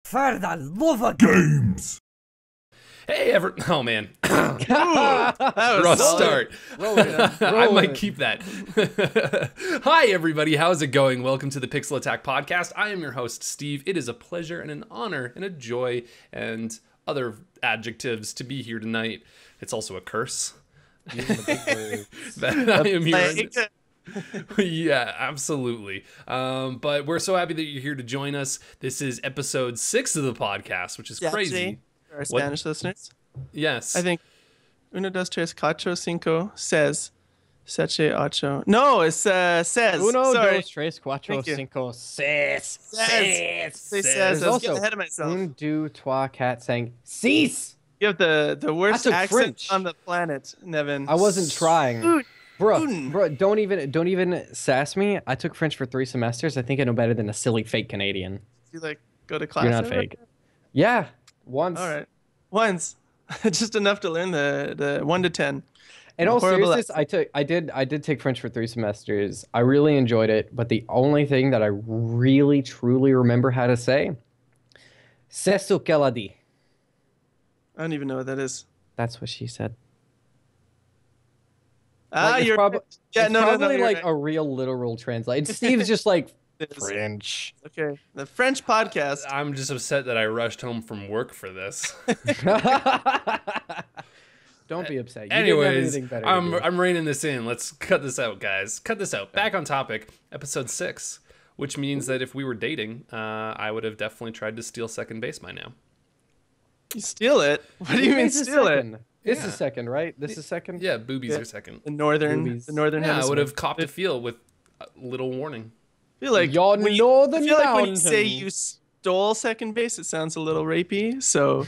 For the love of games! Hey, oh man, That was rough solid. start. I might keep that. Hi, everybody. How's it going? Welcome to the Pixel Attack podcast. I am your host, Steve. It is a pleasure and an honor and a joy and other adjectives to be here tonight. It's also a curse. That I am here. Yeah, absolutely. But we're so happy that you're here to join us. This is episode 6 of the podcast, which is crazy. For our Spanish listeners, Yes. I think uno, dos, tres, cuatro, cinco, seis, siete, ocho. No, it's says. Uno, Sorry. dos, tres, cuatro, Thank you. cinco, seis. Say says. There's I was getting also ahead of myself. un, deux, trois, quatre, cinq, six. You have the worst took accent French. on the planet, Nevin. I wasn't trying. Dude, Bro, Uden. don't even sass me. I took French for 3 semesters. I think I know better than a silly fake Canadian. You like go to class? You're not ever? fake. Yeah, once. All right, once, just enough to learn the 1 to 10. In all Horrible seriousness, I did take French for 3 semesters. I really enjoyed it, but the only thing that I really truly remember how to say, c'est ce qu'elle a dit. I don't even know what that is. That's what she said. Ah, you're probably yeah, no, probably you're like right. a real literal translate. Steve's just like It is. French. Okay, the French podcast. I'm just upset that I rushed home from work for this. Don't be upset. You Anyways, didn't have anything better to do. I'm reining this in. Let's cut this out, guys. Cut this out. Back on topic, episode 6, which means that if we were dating, I would have definitely tried to steal second base by now. You steal it? What do you mean This is steal it? second. This Yeah. is second, right? This is second. Yeah, boobies Yeah. are second. The northern Movies. Yeah, Yeah, I hemisphere. would have copped a feel with a little warning. I feel like Your when northern I feel like when you say mountain. you stole second base, it sounds a little rapey. So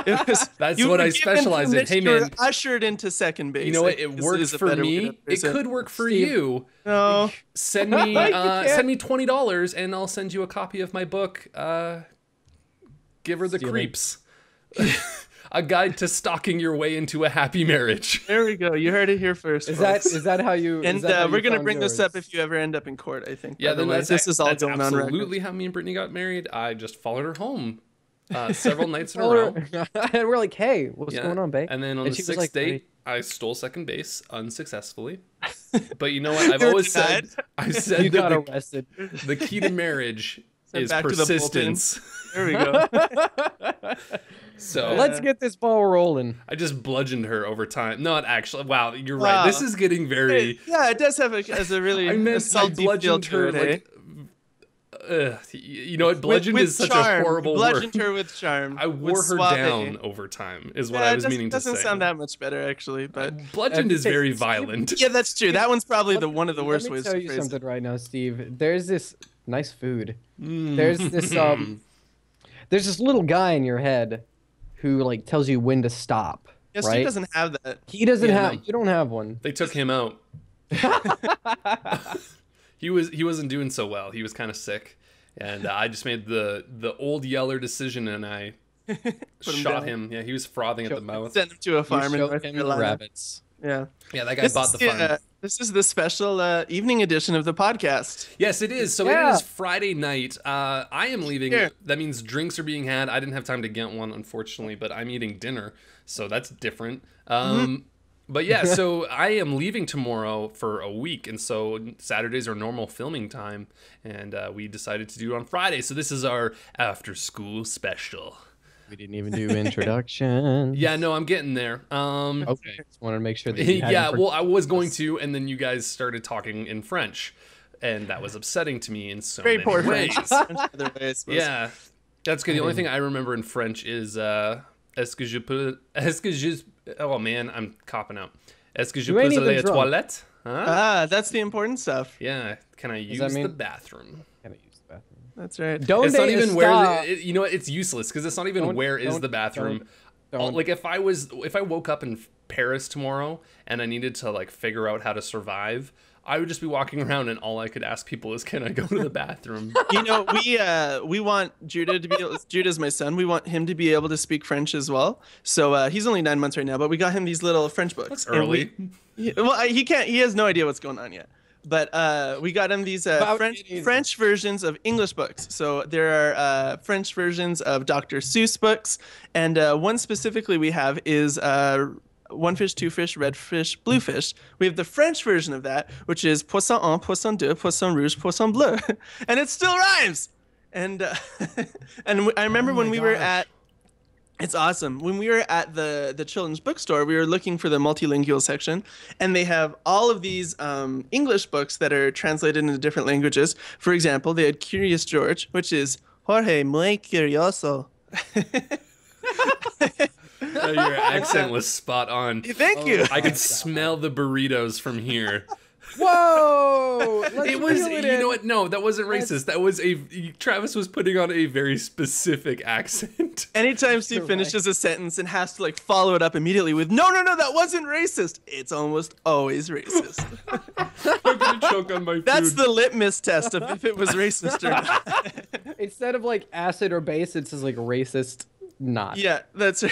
it was, That's you what were I given specialize in. Hey, permission, you were man. ushered into second base. You know what? I It guess works is a for better way to me. It phrase could work for Steve. you. No, Send me send me $20 and I'll send you a copy of my book. Give her the Stealing. creeps. A guide to stalking your way into a happy marriage. there we go. You heard it here first. Is folks. that how you? And is that how you we're gonna found bring this yours? up if you ever end up in court. I think. Yeah, by the then way. that's this is all that's going on record. absolutely how me and Brittany got married. I just followed her home several nights in a Told row. her- and we're like, hey, what's Yeah. going on, babe? And then on And the she was 6th like, date, I stole second base unsuccessfully. But you know what? I've You were always said, denied? I've said you got that arrested. the key to marriage Sent is back to the bullpen. persistence. There we go. So Let's get this ball rolling. I just bludgeoned her over time. Not actually. Wow, you're Wow. right. This is getting very. Yeah, it does have as a really I meant I salty feel bludgeoned to her it, eh? like. You know what? Bludgeoned with is such charm. a horrible Bludgeoned word. her with charm. I with wore her suave. down over time, is what Yeah, I was it meaning to doesn't say. sound that much better actually, but Bludgeoned is Okay, very Steve- violent. yeah, that's true. That one's probably one of the worst Let me ways tell to you phrase something it. right now, Steve. There's this nice food. Mm. There's this there's this little guy in your head who like tells you when to stop. Yeah, right? Steve doesn't have that. He doesn't Yeah, have. no. You don't have one. They took him out. He wasn't doing so well. He was kind of sick, and I just made the old Yeller decision, and I shot down. him. Yeah, he was frothing at the mouth. Send him to a farm in You North showed him Carolina. rabbits. Yeah. Yeah, that guy bought the farm. This is the special evening edition of the podcast. Yes, it is. So Yeah. it is Friday night. I am leaving. Here. That means drinks are being had. I didn't have time to get one, unfortunately, but I'm eating dinner, so that's different. But yeah, so I am leaving tomorrow for a week, and so Saturdays are normal filming time, and we decided to do it on Friday. So this is our after-school special. We didn't even do introduction. Yeah, no, I'm getting there. Okay. Just wanted to make sure that you had Yeah, info- well, I was going to, and then you guys started talking in French, and that was upsetting to me in so Very many poor ways. French. Other way, I suppose. Yeah, that's good. The only thing I remember in French is est-ce que je peux, est-ce que je, oh man, I'm copping out. Est-ce que je You peux ain't aller even aux drunk. toilettes? Huh? Ah, that's the important stuff. Yeah, can I use that the mean- bathroom? Can I use the bathroom? That's right. Don't It's not they even stop? where you know what, it's useless because it's not even Don't- where is don't- the bathroom. don't. Like if I woke up in Paris tomorrow and I needed to like figure out how to survive, I would just be walking around and all I could ask people is, "Can I go to the bathroom?" You know, we want Judah to be Judah's my son. We want him to be able to speak French as well. So he's only 9 months right now, but we got him these little French books. That's And early. he can't. He has no idea what's going on yet. But we got him these About it. French versions of English books. So there are French versions of Dr. Seuss books, and one specifically we have is one fish, two fish, red fish, blue fish. We have the French version of that, which is Poisson un, Poisson deux, Poisson rouge, Poisson bleu, and it still rhymes. And I remember when we were at. It's awesome. When we were at the children's bookstore, we were looking for the multilingual section, and they have all of these English books that are translated into different languages. For example, they had Curious George, which is Jorge muy curioso. Your accent was spot on. Thank you. I could smell the burritos from here. Whoa! It was, you know what? No, that wasn't racist. That was Travis was putting on a very specific accent. Anytime Steve finishes a sentence and has to like follow it up immediately with no, that wasn't racist. It's almost always racist. I'm gonna choke on my food. That's the litmus test of if it was racist or not. Instead of like acid or base, it's just like racist. Not. Yeah, that's right.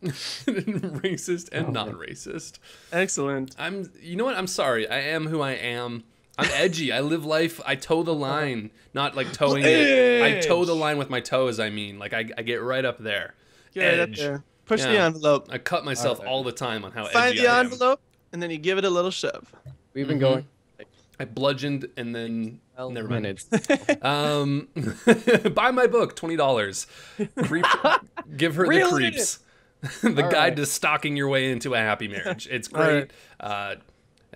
Racist and non-racist. Excellent. You know what? I'm sorry. I am who I am. I'm edgy. I live life. I toe the line, not like towing it. I toe the line with my toes. I mean, like I get right up there. Get up Edge. there. Push the Yeah. envelope. I cut myself all the time on how Find edgy the I am. envelope, and then you give it a little shove. We've been going I bludgeoned and then 12 never mind. minutes. Buy my book, $20. Creep, give her Reel the it in. creeps. The guide to stalking your way into a happy marriage. It's great. We're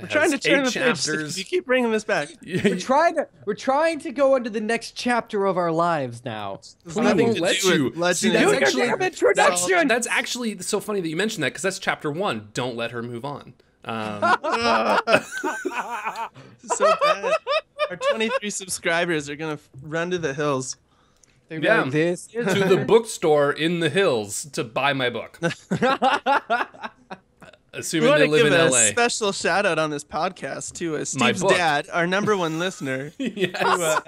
trying to turn the page. Steve. You keep bringing this back. We're trying to go into the next chapter of our lives now. I won't let you. See, that's Doing actually, damn introduction. that's actually so funny that you mentioned that because that's chapter 1. Don't let her move on. So bad. Our 23 subscribers are gonna run to the hills. They're Yeah. like, this is To the bookstore in the hills to buy my book. We Assuming want they to live give in a LA. special shout out on this podcast to Steve's book. dad, our number 1 listener. Yes.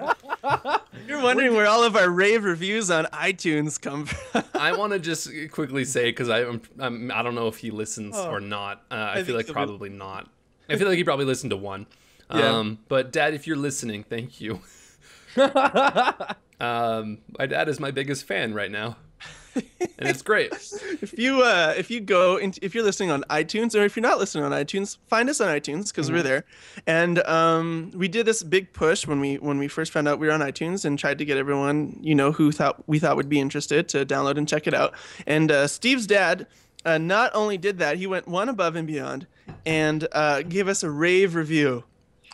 You're wondering where all of our rave reviews on iTunes come from. I want to just quickly say because I don't know if he listens or not. I feel think like he'll be- probably not. I feel like he probably listened to one. Yeah. But Dad, if you're listening, thank you. My dad is my biggest fan right now, and it's great. If you go into, if you're listening on iTunes, or if you're not listening on iTunes, find us on iTunes because we're there. And we did this big push when we first found out we were on iTunes and tried to get everyone who we thought would be interested to download and check it out. And Steve's dad not only did that, he went one above and beyond and gave us a rave review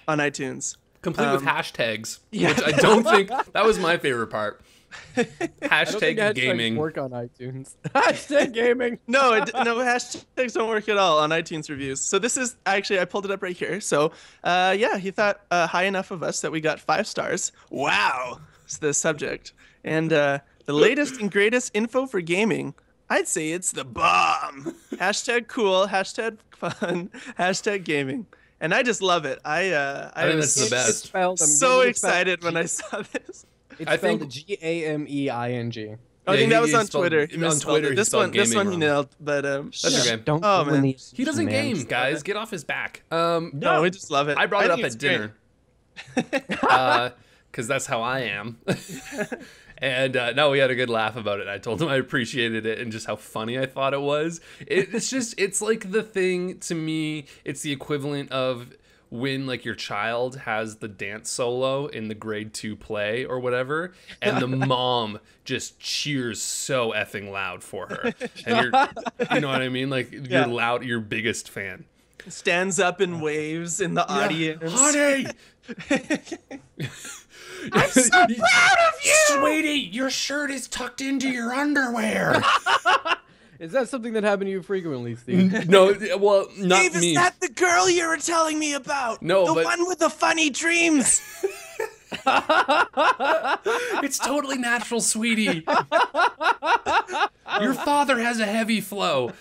on iTunes. Complete with hashtags, which I don't think that was my favorite part. I don't think Hashtag gaming. work on iTunes. Hashtag gaming. No, no hashtags don't work at all on iTunes reviews. So this is actually, I pulled it up right here. So yeah, he thought high enough of us that we got 5 stars. Wow, it's the subject. And the latest and greatest info for gaming, I'd say it's the bomb. Hashtag cool, hashtag fun, hashtag gaming. And I just love it. I think was that's the best. It's spelled, I'm so giving it spelled- excited when I saw this. It's I spelled think- GAMEING. I think that was he on spelled- Twitter. He on misspelled Twitter, it. he This spelled one he gaming wrong. nailed, but That's okay. Don't Oh, go man. in the He doesn't man. game, guys. Get off his back. no, we just love it. I brought it think up it's at great. dinner because that's how I am. And no, we had a good laugh about it. I told him I appreciated it and just how funny I thought it was. It's like the thing to me. It's the equivalent of when like your child has the dance solo in the grade 2 play or whatever, and the mom just cheers so effing loud for her, and you know what I mean? Like Yeah. you're loud, your biggest fan. Stands up and waves in the audience. Honey! I'm so proud of you! Sweetie, your shirt is tucked into your underwear. Is that something that happened to you frequently, Steve? No, well, not Steve, me. is that the girl you were telling me about? No, the but- one with the funny dreams. It's totally natural, sweetie. Your father has a heavy flow.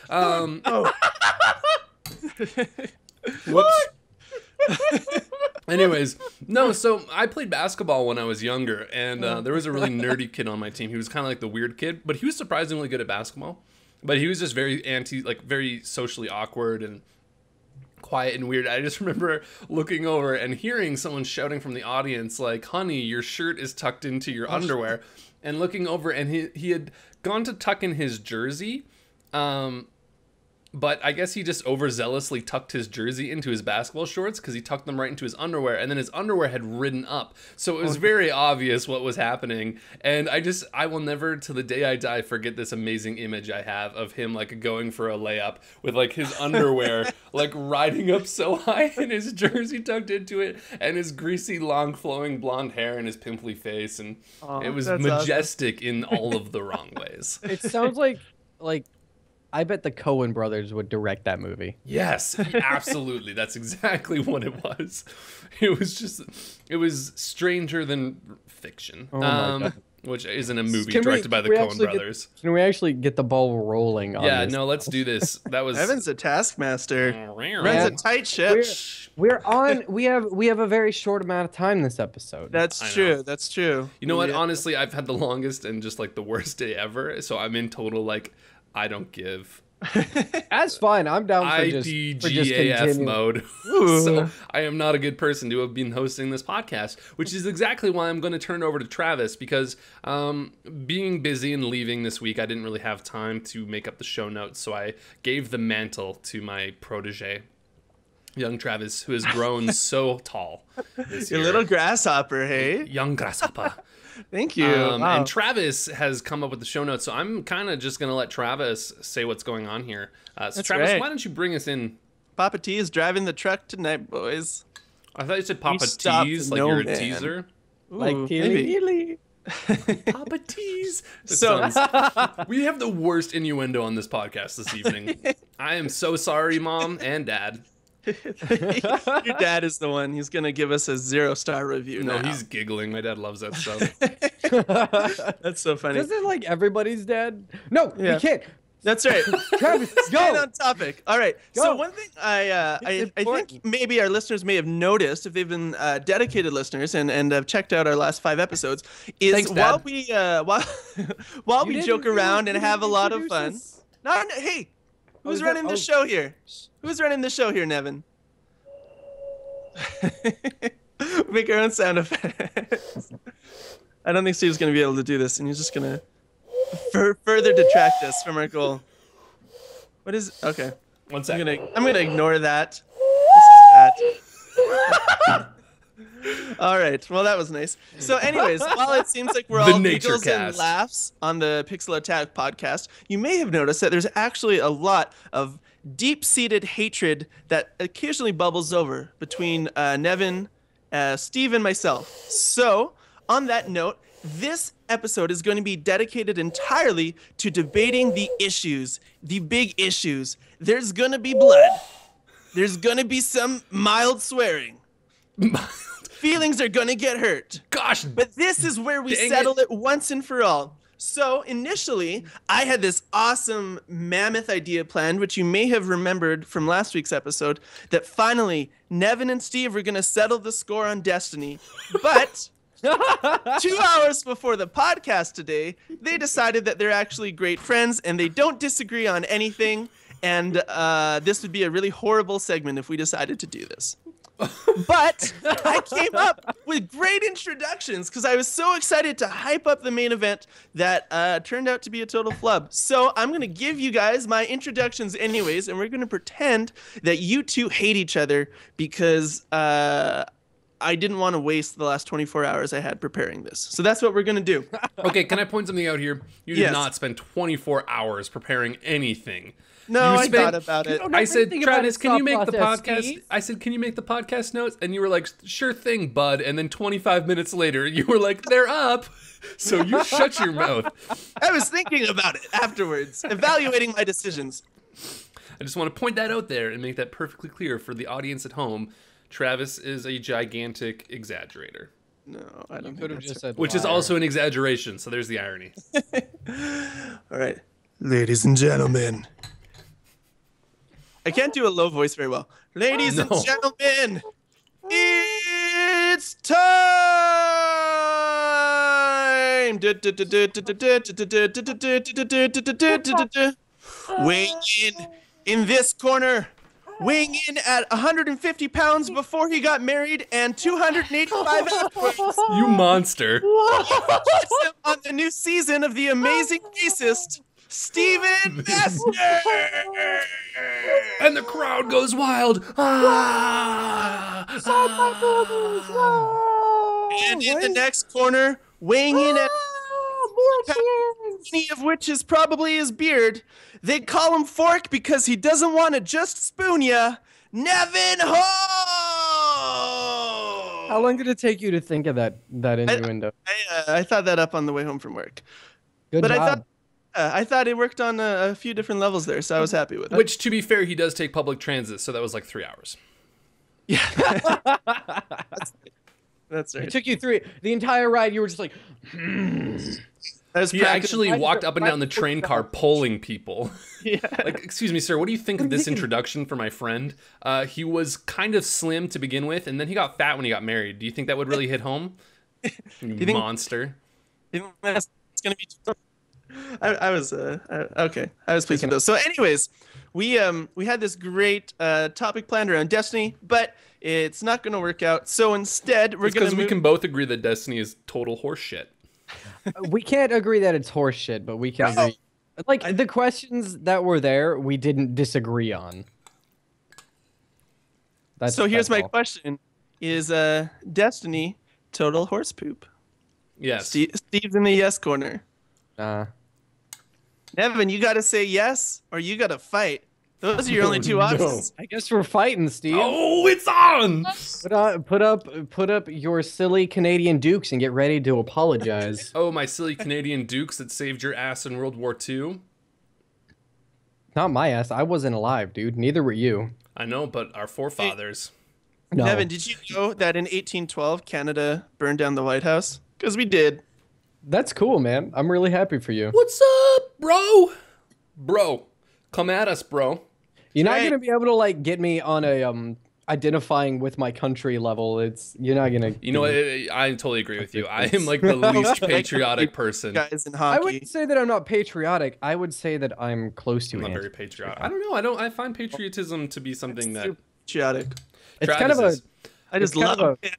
Whoops. Anyways, no, so I played basketball when I was younger, and there was a really nerdy kid on my team. He was kind of like the weird kid, but he was surprisingly good at basketball. But he was just very very socially awkward and quiet and weird. I just remember looking over and hearing someone shouting from the audience, like, "Honey, your shirt is tucked into your underwear." And looking over, and he had gone to tuck in his jersey, but I guess he just overzealously tucked his jersey into his basketball shorts because he tucked them right into his underwear, and then his underwear had ridden up. So it was very obvious what was happening. And I will never, to the day I die, forget this amazing image I have of him like going for a layup with like his underwear like riding up so high and his jersey tucked into it and his greasy, long, flowing blonde hair and his pimply face. And it was majestic in all of the wrong ways. It sounds like I bet the Coen brothers would direct that movie. Yes, absolutely. That's exactly what it was. It was stranger than fiction, Oh my God. which isn't a movie directed by the Coen brothers. Can we actually get the ball rolling on Yeah, this? no, let's do this. That was Evan's a taskmaster. Runs a tight ship. We're on. We have a very short amount of time this episode. That's true. That's true. You know what? Yeah. Honestly, I've had the longest and just like the worst day ever. So I'm in total like I don't give. That's fine. I'm down for just IDGAF continue. mode. So I am not a good person to have been hosting this podcast, which is exactly why I'm going to turn it over to Travis, because being busy and leaving this week, I didn't really have time to make up the show notes. So I gave the mantle to my protege, young Travis, who has grown so tall this Your year. little grasshopper, hey? Young grasshopper. Thank you. Wow. And Travis has come up with the show notes, so I'm kind of just going to let Travis say what's going on here. So That's Travis, right. why don't you bring us in? Papa T is driving the truck tonight, boys. I thought you said Papa stopped Tease, like no you're a man. teaser. Like Ooh, Keely maybe. Keely. Papa Tease. So- We have the worst innuendo on this podcast this evening. I am so sorry, Mom and Dad. Your dad is the one. He's going to give us a 0-star review No, now. he's giggling. My dad loves that stuff. That's so funny. Isn't it like everybody's dead? No, Yeah. we can't. That's right. Travis, Staying go. on topic. All right. Go. So one thing I It's think important. maybe our listeners may have noticed, if they've been dedicated listeners and have checked out our last 5 episodes, is Thanks, while Dad. we while we joke around and have a lot of fun. No, hey, who's is that- running the show here? Who's running the show here, Nevin? Make our own sound effects. I don't think Steve's gonna be able to do this, and he's just gonna further detract us from our goal. What is? Okay, 1 I'm second. gonna ignore that. This is that. All right. Well, that was nice. So, anyways, while it seems like we're The all Nature giggles and Cast. laughs on the Pixel Attack podcast, you may have noticed that there's actually a lot of deep-seated hatred that occasionally bubbles over between Nevin, Steve, and myself. So, on that note, this episode is going to be dedicated entirely to debating the issues, the big issues. There's going to be blood. There's going to be some mild swearing. Feelings are going to get hurt. Gosh, But this is where we Dang settle it once and for all. So initially, I had this awesome mammoth idea planned, which you may have remembered from last week's episode, that finally Nevin and Steve were going to settle the score on Destiny. But 2 hours before the podcast today, they decided that they're actually great friends and they don't disagree on anything. And this would be a really horrible segment if we decided to do this. But I came up with great introductions because I was so excited to hype up the main event that turned out to be a total flub. So I'm going to give you guys my introductions anyways, and we're going to pretend that you two hate each other because I didn't want to waste the last 24 hours I had preparing this. So that's what we're going to do. okay, can I point something out here? You did Yes. not spend 24 hours preparing anything. No, You I spent- thought about it. don't know I said, anything about Travis, a can you thought make the process, podcast? Steve. I said, can you make the podcast notes? And you were like, sure thing, bud. And then 25 minutes later, you were like, they're up. So you shut your mouth. I was thinking about it afterwards, evaluating my decisions. I just want to point that out there and make that perfectly clear for the audience at home. Travis is a gigantic exaggerator, No, I don't Could think have that's just said which is liar. also an exaggeration. So there's the irony. All right. Ladies and gentlemen. I can't do a low voice very well. Ladies and No. gentlemen, it's time! Weighing in this corner, weighing in at 150 pounds before he got married and 285 afterwards. You monster. On the new season of The Amazing Racist, Stephen Messner. And the crowd goes wild. Ah! And in the next corner, weighing in at many of which is probably his beard. They call him Fork because he doesn't want to just spoon ya. Nevin Ho! How long did it take you to think of that innuendo? I thought that up on the way home from work. Good But job. I thought it worked on a few different levels there, so I was happy with it. Which, to be fair, he does take public transit, so that was like 3 hours. Yeah. That's It right. took you the entire ride. You were just like, I was He practicing- actually walked up and down the train car polling people. Yeah. Like, excuse me, sir, what do you think of this introduction for my friend? He was kind of slim to begin with, and then he got fat when he got married. Do you think that would really hit home? You think- monster. That's gonna be. I was okay. I was pleased with those. So, anyways, we had this great topic planned around Destiny, but it's not gonna work out. So instead, we're gonna Because we can both agree that Destiny is total horseshit. we can't agree that it's horseshit, but we can agree. Like, the questions that were there, we didn't disagree on. So here's my all. question: Is Destiny total horse poop? Yes. Steve's in the yes corner. Nevin, you got to say yes or you got to fight. Those are your only two No. options. I guess we're fighting, Steve. Oh, it's on! Put up your silly Canadian Dukes and get ready to apologize. Oh, my silly Canadian Dukes that saved your ass in World War II. Not my ass. I wasn't alive, dude. Neither were you. I know, but our forefathers. No. Nevin, did you know that in 1812 Canada burned down the White House? Because we did. That's cool, man. I'm really happy for you. What's up, bro? Bro, come at us, bro. You're not Right. gonna be able to like get me on a identifying with my country level. You're not gonna. You know what? I totally agree with you. I am like the least patriotic person. I'm Guys in I hockey. wouldn't say that I'm not patriotic. I would say that I'm close to not it. very patriotic. I don't know. I find patriotism to be something that Super patriotic. It's Travis kind of a. is. I just It's kind love of it.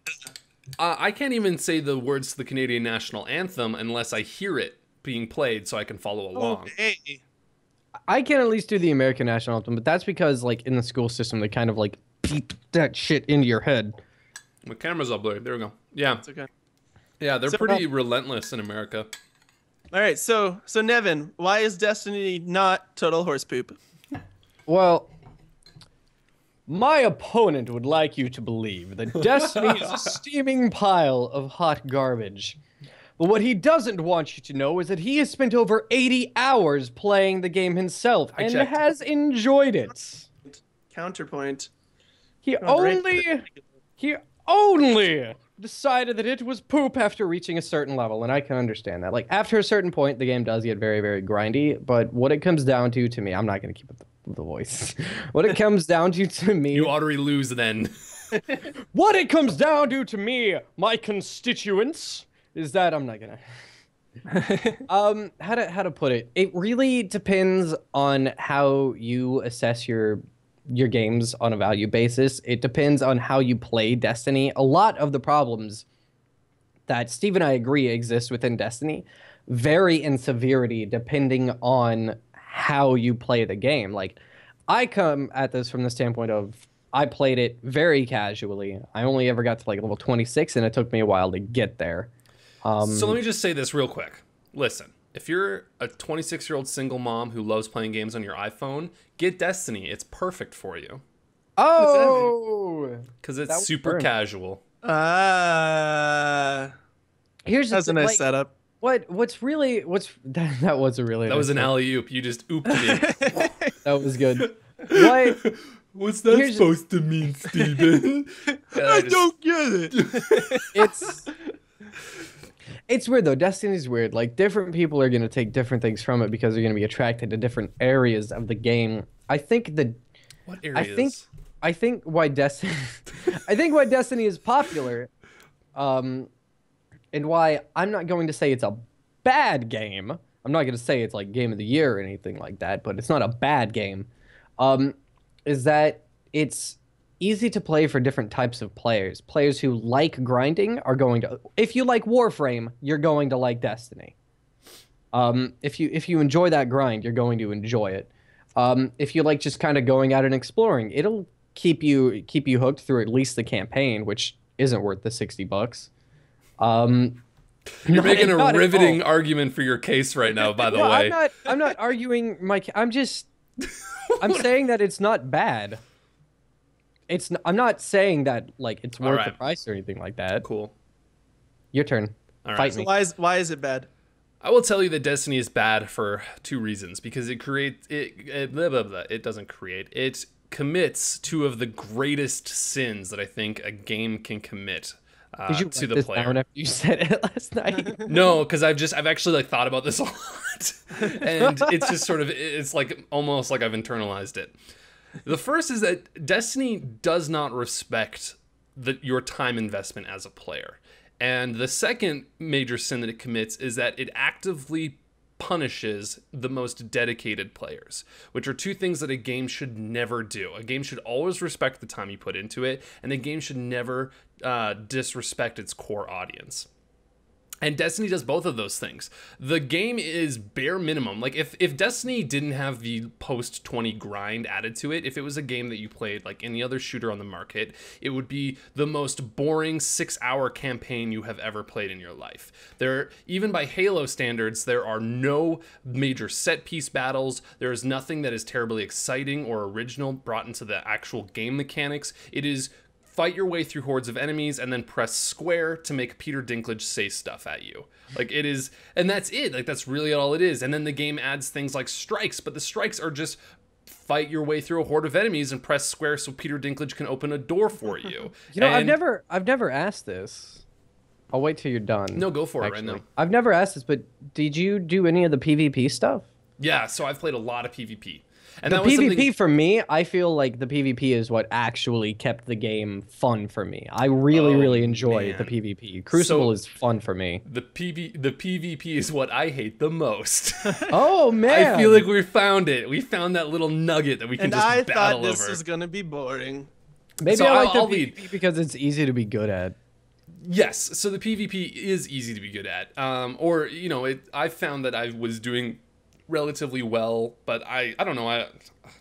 I can't even say the words to the Canadian national anthem unless I hear it being played so I can follow along. Hey. I can at least do the American national anthem, but that's because like in the school system they kind of like beat that shit into your head. My camera's up there. There we go. Yeah. It's okay. Yeah, they're So- pretty relentless in America. All right, so Nevin, why is Destiny not total horse poop? Well, my opponent would like you to believe that Destiny is a steaming pile of hot garbage. But what he doesn't want you to know is that he has spent over 80 hours playing the game himself and checked. has enjoyed it. Counterpoint. He Oh, great. only decided that it was poop after reaching a certain level, and I can understand that. Like after a certain point, the game does get very, very grindy. But what it comes down to me, I'm not gonna keep up the voice. What it comes down to me, You already lose then. what it comes down to me, my constituents, is that I'm not gonna. How to put it? It really depends on how you assess your games on a value basis. It depends on how you play Destiny. A lot of the problems that Steve and I agree exist within Destiny vary in severity depending on how you play the game. Like, I come at this from the standpoint of I played it very casually. I only ever got to like level 26, and it took me a while to get there. So let me just say this real quick. Listen, if you're a 26-year-old single mom who loves playing games on your iPhone, get Destiny. It's perfect for you. Oh! Because That it's was super burned. casual. Here's the That's a thing, nice like, setup. That was a really That was nice an setup. alley-oop. You just ooped me. That was good. What? What's that Here's- supposed to mean, Steven? I Don't get it. It's weird though. Destiny's weird. Like different people are gonna take different things from it because they're gonna be attracted to different areas of the game. I think What areas? I think why Destiny is popular, and why I'm not going to say it's a bad game. I'm not going to say it's like game of the year or anything like that, but it's not a bad game. Is that it's easy to play for different types of players. Players who like grinding are going to, if you like Warframe, you're going to like Destiny. If you enjoy that grind, you're going to enjoy it. If you like just kind of going out and exploring, it'll keep you hooked through at least the campaign, which isn't worth the $60. You're making a riveting argument for your case right now, by the way. I'm not arguing I'm saying that it's not bad. I'm not saying that like it's worth the price or anything like that. Cool. Your turn. All right. So why is it bad? I will tell you that Destiny is bad for two reasons. Because it creates it doesn't create. It commits two of the greatest sins that I think a game can commit. Did you to the this player. down after you said it last night? No, because I've actually like thought about this a lot, and it's just sort of it's like almost like I've internalized it. The first is that Destiny does not respect your time investment as a player, and the second major sin that it commits is that it actively punishes the most dedicated players, which are two things that a game should never do. A game should always respect the time you put into it, and a game should never disrespect its core audience. And Destiny does both of those things. The game is bare minimum. Like if Destiny didn't have the post 20 grind added to it, if it was a game that you played like any other shooter on the market, it would be the most boring 6-hour campaign you have ever played in your life. Even by Halo standards, there are no major set piece battles. There is nothing that is terribly exciting or original brought into the actual game mechanics. It is fight your way through hordes of enemies and then press square to make Peter Dinklage say stuff at you. Like it is, and that's it. Like that's really all it is. And then the game adds things like strikes, but the strikes are just fight your way through a horde of enemies and press square so Peter Dinklage can open a door for you. You know, I've never asked this. I'll wait till you're done. No, go for it right now. I've never asked this, but did you do any of the PvP stuff? Yeah, so I've played a lot of PvP. And the PvP for me, I feel like the PvP is what actually kept the game fun for me. I really enjoy the PvP. Crucible is fun for me. The PvP is what I hate the most. Oh man! I feel like we found it. We found that little nugget that we can just battle over. And I thought this was gonna be boring. Maybe so I like the PvP because it's easy to be good at. Yes, so the PvP is easy to be good at. Or you know, I found that I was doing relatively well, but I don't know,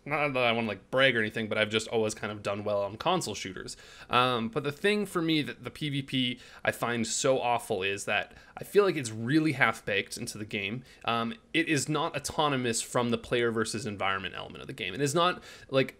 not that I want to like brag or anything, but I've just always kind of done well on console shooters. But the thing for me that the PvP I find so awful is that I feel like it's really half-baked into the game. It is not autonomous from the player versus environment element of the game. It is not like,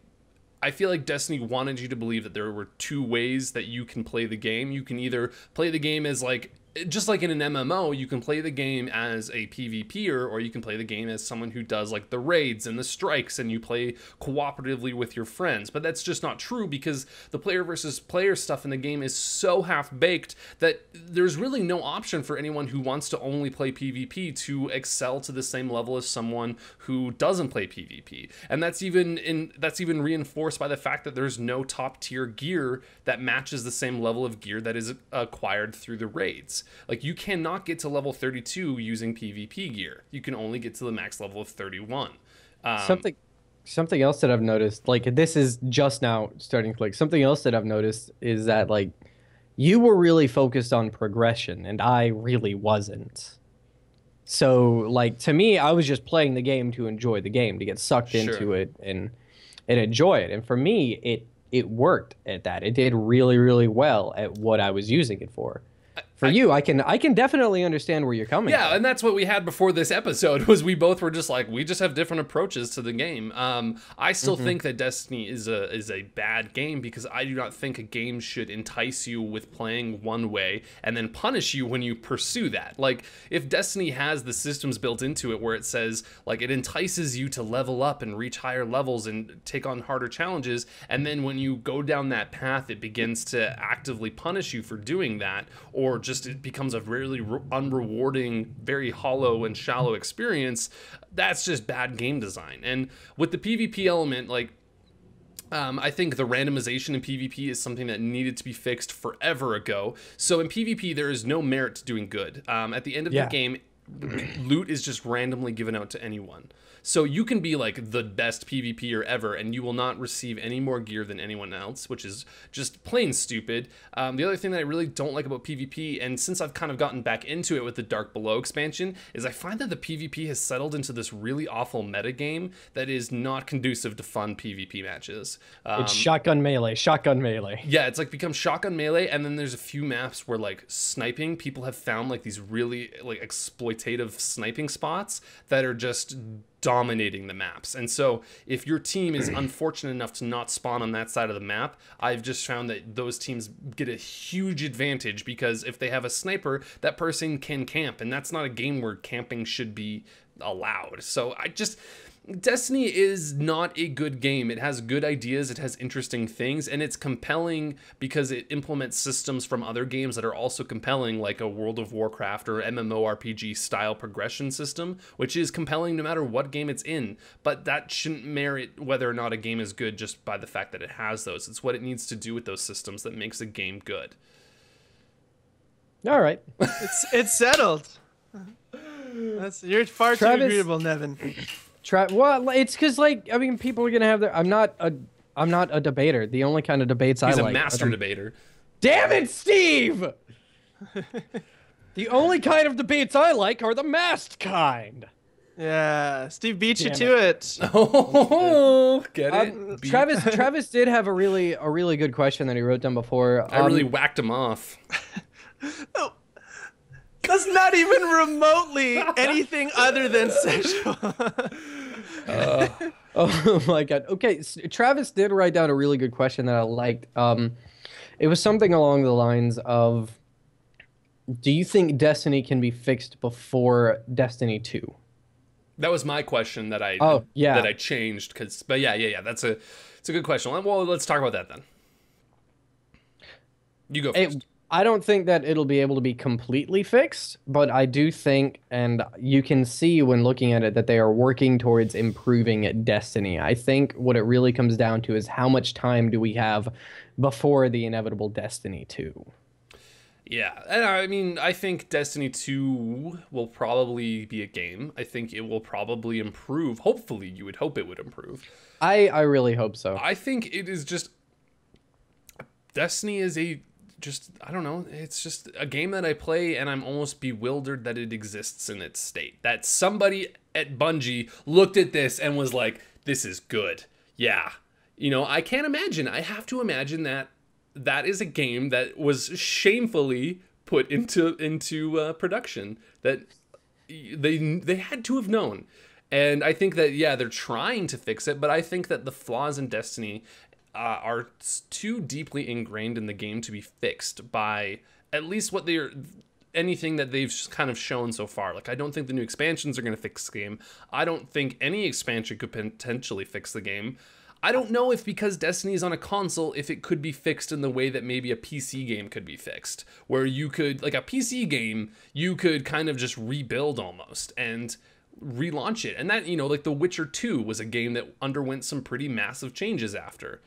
I feel like Destiny wanted you to believe that there were two ways that you can play the game. You can either play the game as like, just like in an MMO, you can play the game as a PvPer, or you can play the game as someone who does like the raids and the strikes, and you play cooperatively with your friends. But that's just not true, because the player versus player stuff in the game is so half-baked that there's really no option for anyone who wants to only play PvP to excel to the same level as someone who doesn't play PvP. And that's even reinforced by the fact that there's no top tier gear that matches the same level of gear that is acquired through the raids. Like, you cannot get to level 32 using PvP gear. You can only get to the max level of 31. Something else that I've noticed, like, this is just now starting to click. Something else that I've noticed is that, like, you were really focused on progression, and I really wasn't. So, like, to me, I was just playing the game to enjoy the game, to get sucked into it and enjoy it. And for me, it worked at that. It did really well at what I was using it for. For you, I can definitely understand where you're coming from. Yeah, and that's what we had before this episode, was we both were just like, we just have different approaches to the game. I still think that Destiny is a bad game, because I do not think a game should entice you with playing one way and then punish you when you pursue that. Like, if Destiny has the systems built into it where it says, like, it entices you to level up and reach higher levels and take on harder challenges, and then when you go down that path, it begins to actively punish you for doing that, or just it becomes a really unrewarding, very hollow and shallow experience, that's just bad game design. And with the PvP element, like, I think the randomization in PvP is something that needed to be fixed forever ago. So in PvP, there is no merit to doing good. At the end of the game, loot is just randomly given out to anyone. So you can be like the best PvPer ever, and you will not receive any more gear than anyone else, which is just plain stupid. The other thing that I really don't like about PvP, and since I've kind of gotten back into it with the Dark Below expansion, is I find that the PvP has settled into this really awful metagame that is not conducive to fun PvP matches. It's shotgun melee, shotgun melee. Yeah, it's like become shotgun melee, and then there's a few maps where like sniping, people have found like these really like exploitative sniping spots that are just dominating the maps. And so if your team is unfortunate enough to not spawn on that side of the map, I've just found that those teams get a huge advantage, because if they have a sniper, that person can camp, and that's not a game where camping should be allowed. So Destiny is not a good game. It has good ideas, it has interesting things, and it's compelling because it implements systems from other games that are also compelling, like a World of Warcraft or MMORPG style progression system, which is compelling no matter what game it's in. But that shouldn't merit whether or not a game is good just by the fact that it has those. It's what it needs to do with those systems that makes a game good. All right. It's settled. You're far too Travis- agreeable, Nevin. Well, it's because like I mean, people are gonna have their. I'm not a debater. The only kind of debates He's I a like. master debater. Damn it, Steve! The only kind of debates I like are the masked kind. Yeah, Steve beat you Damn to it. Oh, get it? Beat. Travis did have a really good question that he wrote down before. I really whacked him off. That's not even remotely anything other than sexual. Oh my god. Okay, Travis did write down a really good question that I liked. It was something along the lines of, do you think Destiny can be fixed before Destiny 2? That was my question that I yeah. changed, but yeah, it's a good question. Well, let's talk about that then. You go first. I don't think that it'll be able to be completely fixed, but I do think, and you can see when looking at it, that they are working towards improving Destiny. I think what it really comes down to is how much time do we have before the inevitable Destiny 2? Yeah, and I mean, I think Destiny 2 will probably be a game. I think it will probably improve. Hopefully, you would hope it would improve. I really hope so. I think it is just... Destiny is I don't know, it's just a game that I play and I'm almost bewildered that it exists in its state. That somebody at Bungie looked at this and was like, this is good. Yeah. You know, I can't imagine. I have to imagine that is a game that was shamefully put into production, that they had to have known. And I think that, yeah, they're trying to fix it, but I think that the flaws in Destiny are too deeply ingrained in the game to be fixed by at least anything that they've kind of shown so far. Like, I don't think the new expansions are going to fix the game. I don't think any expansion could potentially fix the game. I don't know if, because Destiny is on a console, if it could be fixed in the way that maybe a PC game could be fixed, where you could, like a PC game, you could kind of just rebuild almost and relaunch it. And that, you know, like The Witcher 2 was a game that underwent some pretty massive changes after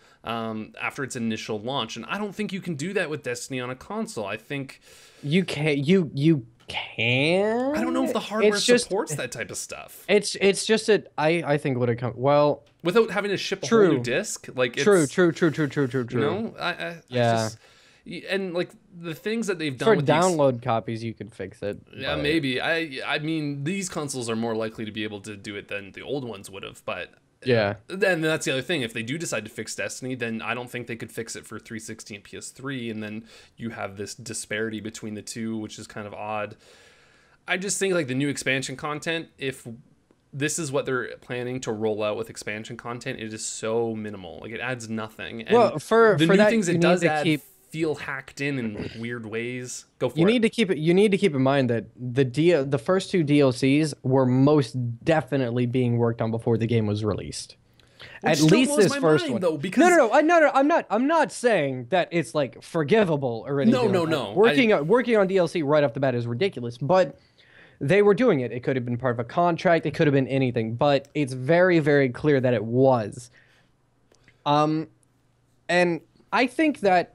its initial launch, and I don't think you can do that with Destiny on a console. I think you can. You can. I don't know if the hardware supports that type of stuff. It's just that I think what it comes without having to ship a whole new disc. Like, true. You know, yeah. And like the things that they've done for with download copies, you could fix it. Yeah, but... maybe. I mean, these consoles are more likely to be able to do it than the old ones would have. But yeah, then that's the other thing. If they do decide to fix Destiny, then I don't think they could fix it for 360 and PS3, and then you have this disparity between the two, which is kind of odd. I just think like the new expansion content, if this is what they're planning to roll out with expansion content, it is so minimal. Like, it adds nothing. And well, for the for new that, things you it need does to add feel hacked in like weird ways. Go for you it. need to keep it. You need to keep in mind that the first two DLCs were most definitely being worked on before the game was released. Which At least this first mind, one. though, because No. I'm not saying that it's like forgivable or anything. No. Working on DLC right off the bat is ridiculous, but they were doing it. It could have been part of a contract. It could have been anything, but it's very, very clear that it was. And I think that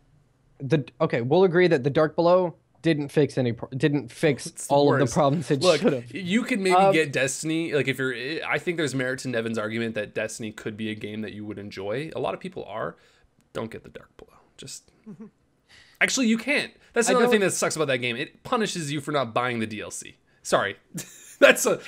we'll agree that the Dark Below didn't fix It's the all of the worst. problems it Look, should have. you could maybe get Destiny. Like if you're, I think there's merit to Nevin's argument that Destiny could be a game that you would enjoy. A lot of people are. Don't get the Dark Below. Just actually, you can't. That's another thing that sucks about that game. It punishes you for not buying the DLC. Sorry, that's a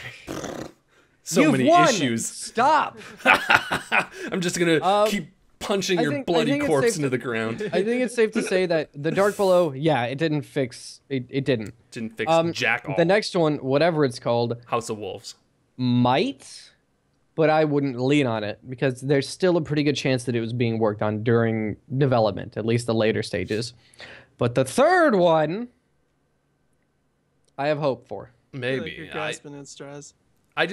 You've many won. issues. Stop. I'm just gonna keep punching your bloody think it's corpse safe into the ground. I think it's safe to say that the Dark Below, yeah, it didn't fix. It didn't. Didn't fix jack all. The next one, whatever it's called, House of Wolves. might, but I wouldn't lean on it because there's still a pretty good chance that it was being worked on during development, at least the later stages. But the third one, I have hope for. I feel Maybe. like you're grasping at straws. I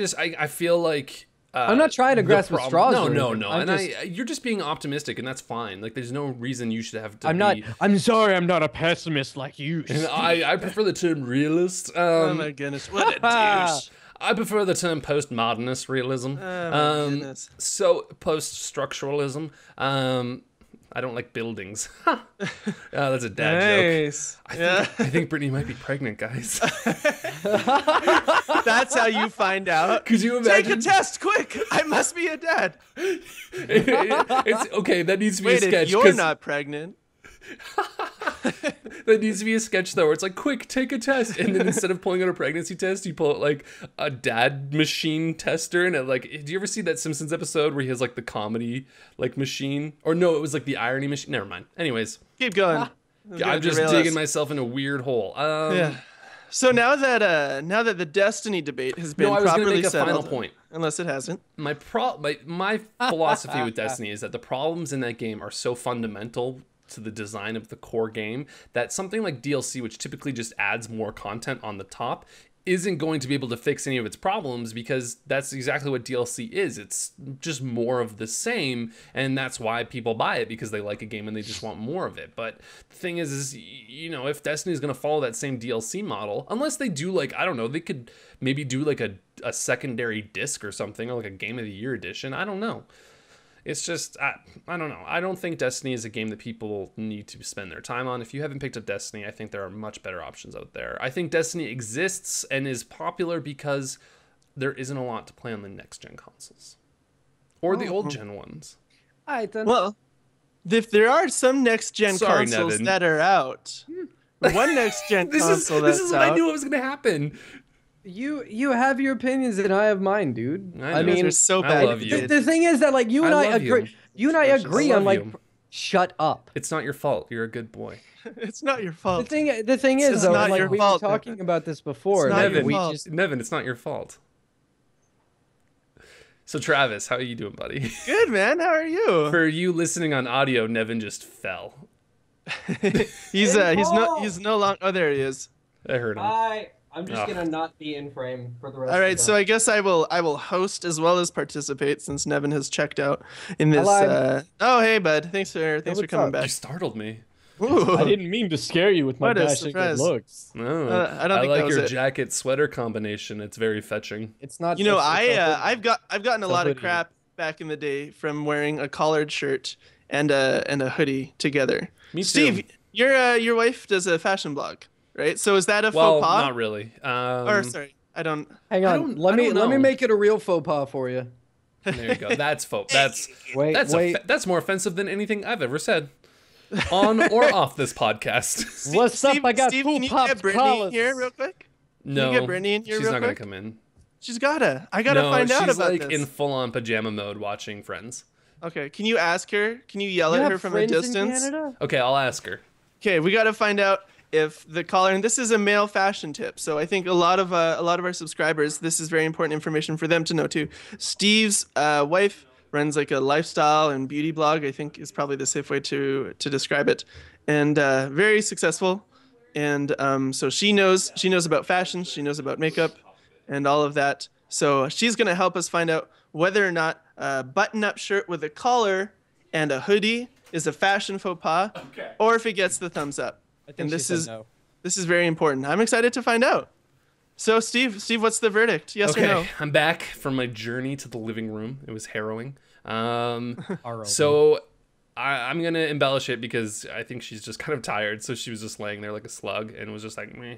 feel like I'm not trying to the grasp at straws. No, or no, anything. no. I'm And just- you're just being optimistic, and that's fine. Like, there's no reason you should have to. I'm not. I'm sorry. I'm not a pessimist like you. And I prefer the term realist. Oh my goodness, what a douche! I prefer the term postmodernist realism. Oh my goodness. So post-structuralism. I don't like buildings. That's a dad joke. Nice. Yeah, I think Brittany might be pregnant, guys. that's how you find out. Could you Take imagine? a test, quick! I must be a dad. It's okay. That needs to be Wait, a sketch. if you're 'cause not pregnant, that needs to be a sketch though, where it's like, quick, take a test, and then instead of pulling out a pregnancy test, you pull out like a dad machine tester, and it, like, do you ever see that Simpsons episode where he has like the comedy like machine, or no, it was like the irony machine. Never mind. Anyways, keep going. I'm just digging myself in a weird hole. Yeah. So now that the Destiny debate has been No, I was gonna properly make a settled, final point. unless it hasn't. My philosophy with Destiny is that the problems in that game are so fundamental to the design of the core game that something like DLC, which typically just adds more content on the top, isn't going to be able to fix any of its problems, because that's exactly what DLC is. It's just more of the same, and that's why people buy it, because they like a game and they just want more of it. But the thing is you know, if Destiny is going to follow that same DLC model, unless they do, like, I don't know, they could maybe do like a secondary disc or something, or like a Game of the Year edition. I don't know. It's just, I don't know. I don't think Destiny is a game that people need to spend their time on. If you haven't picked up Destiny, I think there are much better options out there. I think Destiny exists and is popular because there isn't a lot to play on the next-gen consoles. Or the old-gen ones. All right, then. Well, if there are some next-gen Sorry, consoles Nevin. that are out, one next-gen This console is that's what out. I knew what was going to happen. You have your opinions and I have mine, dude. I I know. mean, They're so I bad. love you. the thing is that like you and I I love you. agree. You and I agree I on love like you. shut up. It's not your fault. You're a good boy. It's not your The fault. thing is It's though, not like your we fault, were talking about this before. It's not like, your we fault. just Nevin, it's not your fault. So Travis, how are you doing, buddy? Good, man. How are you? For you listening on audio, Nevin just fell. He's no longer. Oh, there he is. I heard him. I'm just gonna not be in frame for the rest. All right, so I guess I will host as well as participate since Nevin has checked out in this. lied. Oh, hey, bud. Thanks for what's coming up? You back. startled me. Ooh. I didn't mean to scare you with my What a dashing surprise. good looks. No, I don't think like that was your it. jacket sweater combination. It's very fetching. It's not. You know, it's a hood. I've gotten a It's a lot of hoodie. crap back in the day from wearing a collared shirt and a hoodie together. Me too. Steve, your wife does a fashion blog, right? So is that a Well, faux pas? not really. Or sorry, I don't. Hang I on. don't- Let I me don't let me know. make it a real faux pas for you. There you go. That's that's Wait, that's wait. that's more offensive than anything I've ever said, on or off this podcast. What's Steve, up? I got Steve, full can you pops get Brittany collars. here real quick? No, you get Brittany in here she's real not gonna quick? come in. She's gotta. I gotta No, find out she's about like this. in full-on pajama mode watching Friends. Okay, can you ask her? Can you yell You at have her from a friends in distance? Canada? Okay, I'll ask her. Okay, we got to find out if the collar, and this is a male fashion tip. So I think a lot of our subscribers, this is very important information for them to know too. Steve's wife runs like a lifestyle and beauty blog. I think is probably the safe way to describe it, and very successful. And so she knows about fashion, she knows about makeup, and all of that. So she's gonna help us find out whether or not a button-up shirt with a collar and a hoodie is a fashion faux pas, or if it gets the thumbs up. I think And she this said is no. this is very important. I'm excited to find out. So Steve, what's the verdict? Yes or Okay, no? I'm back from my journey to the living room. It was harrowing. Harrowing. So I'm gonna embellish it because I think she's just kind of tired, so she was just laying there like a slug and was just like meh.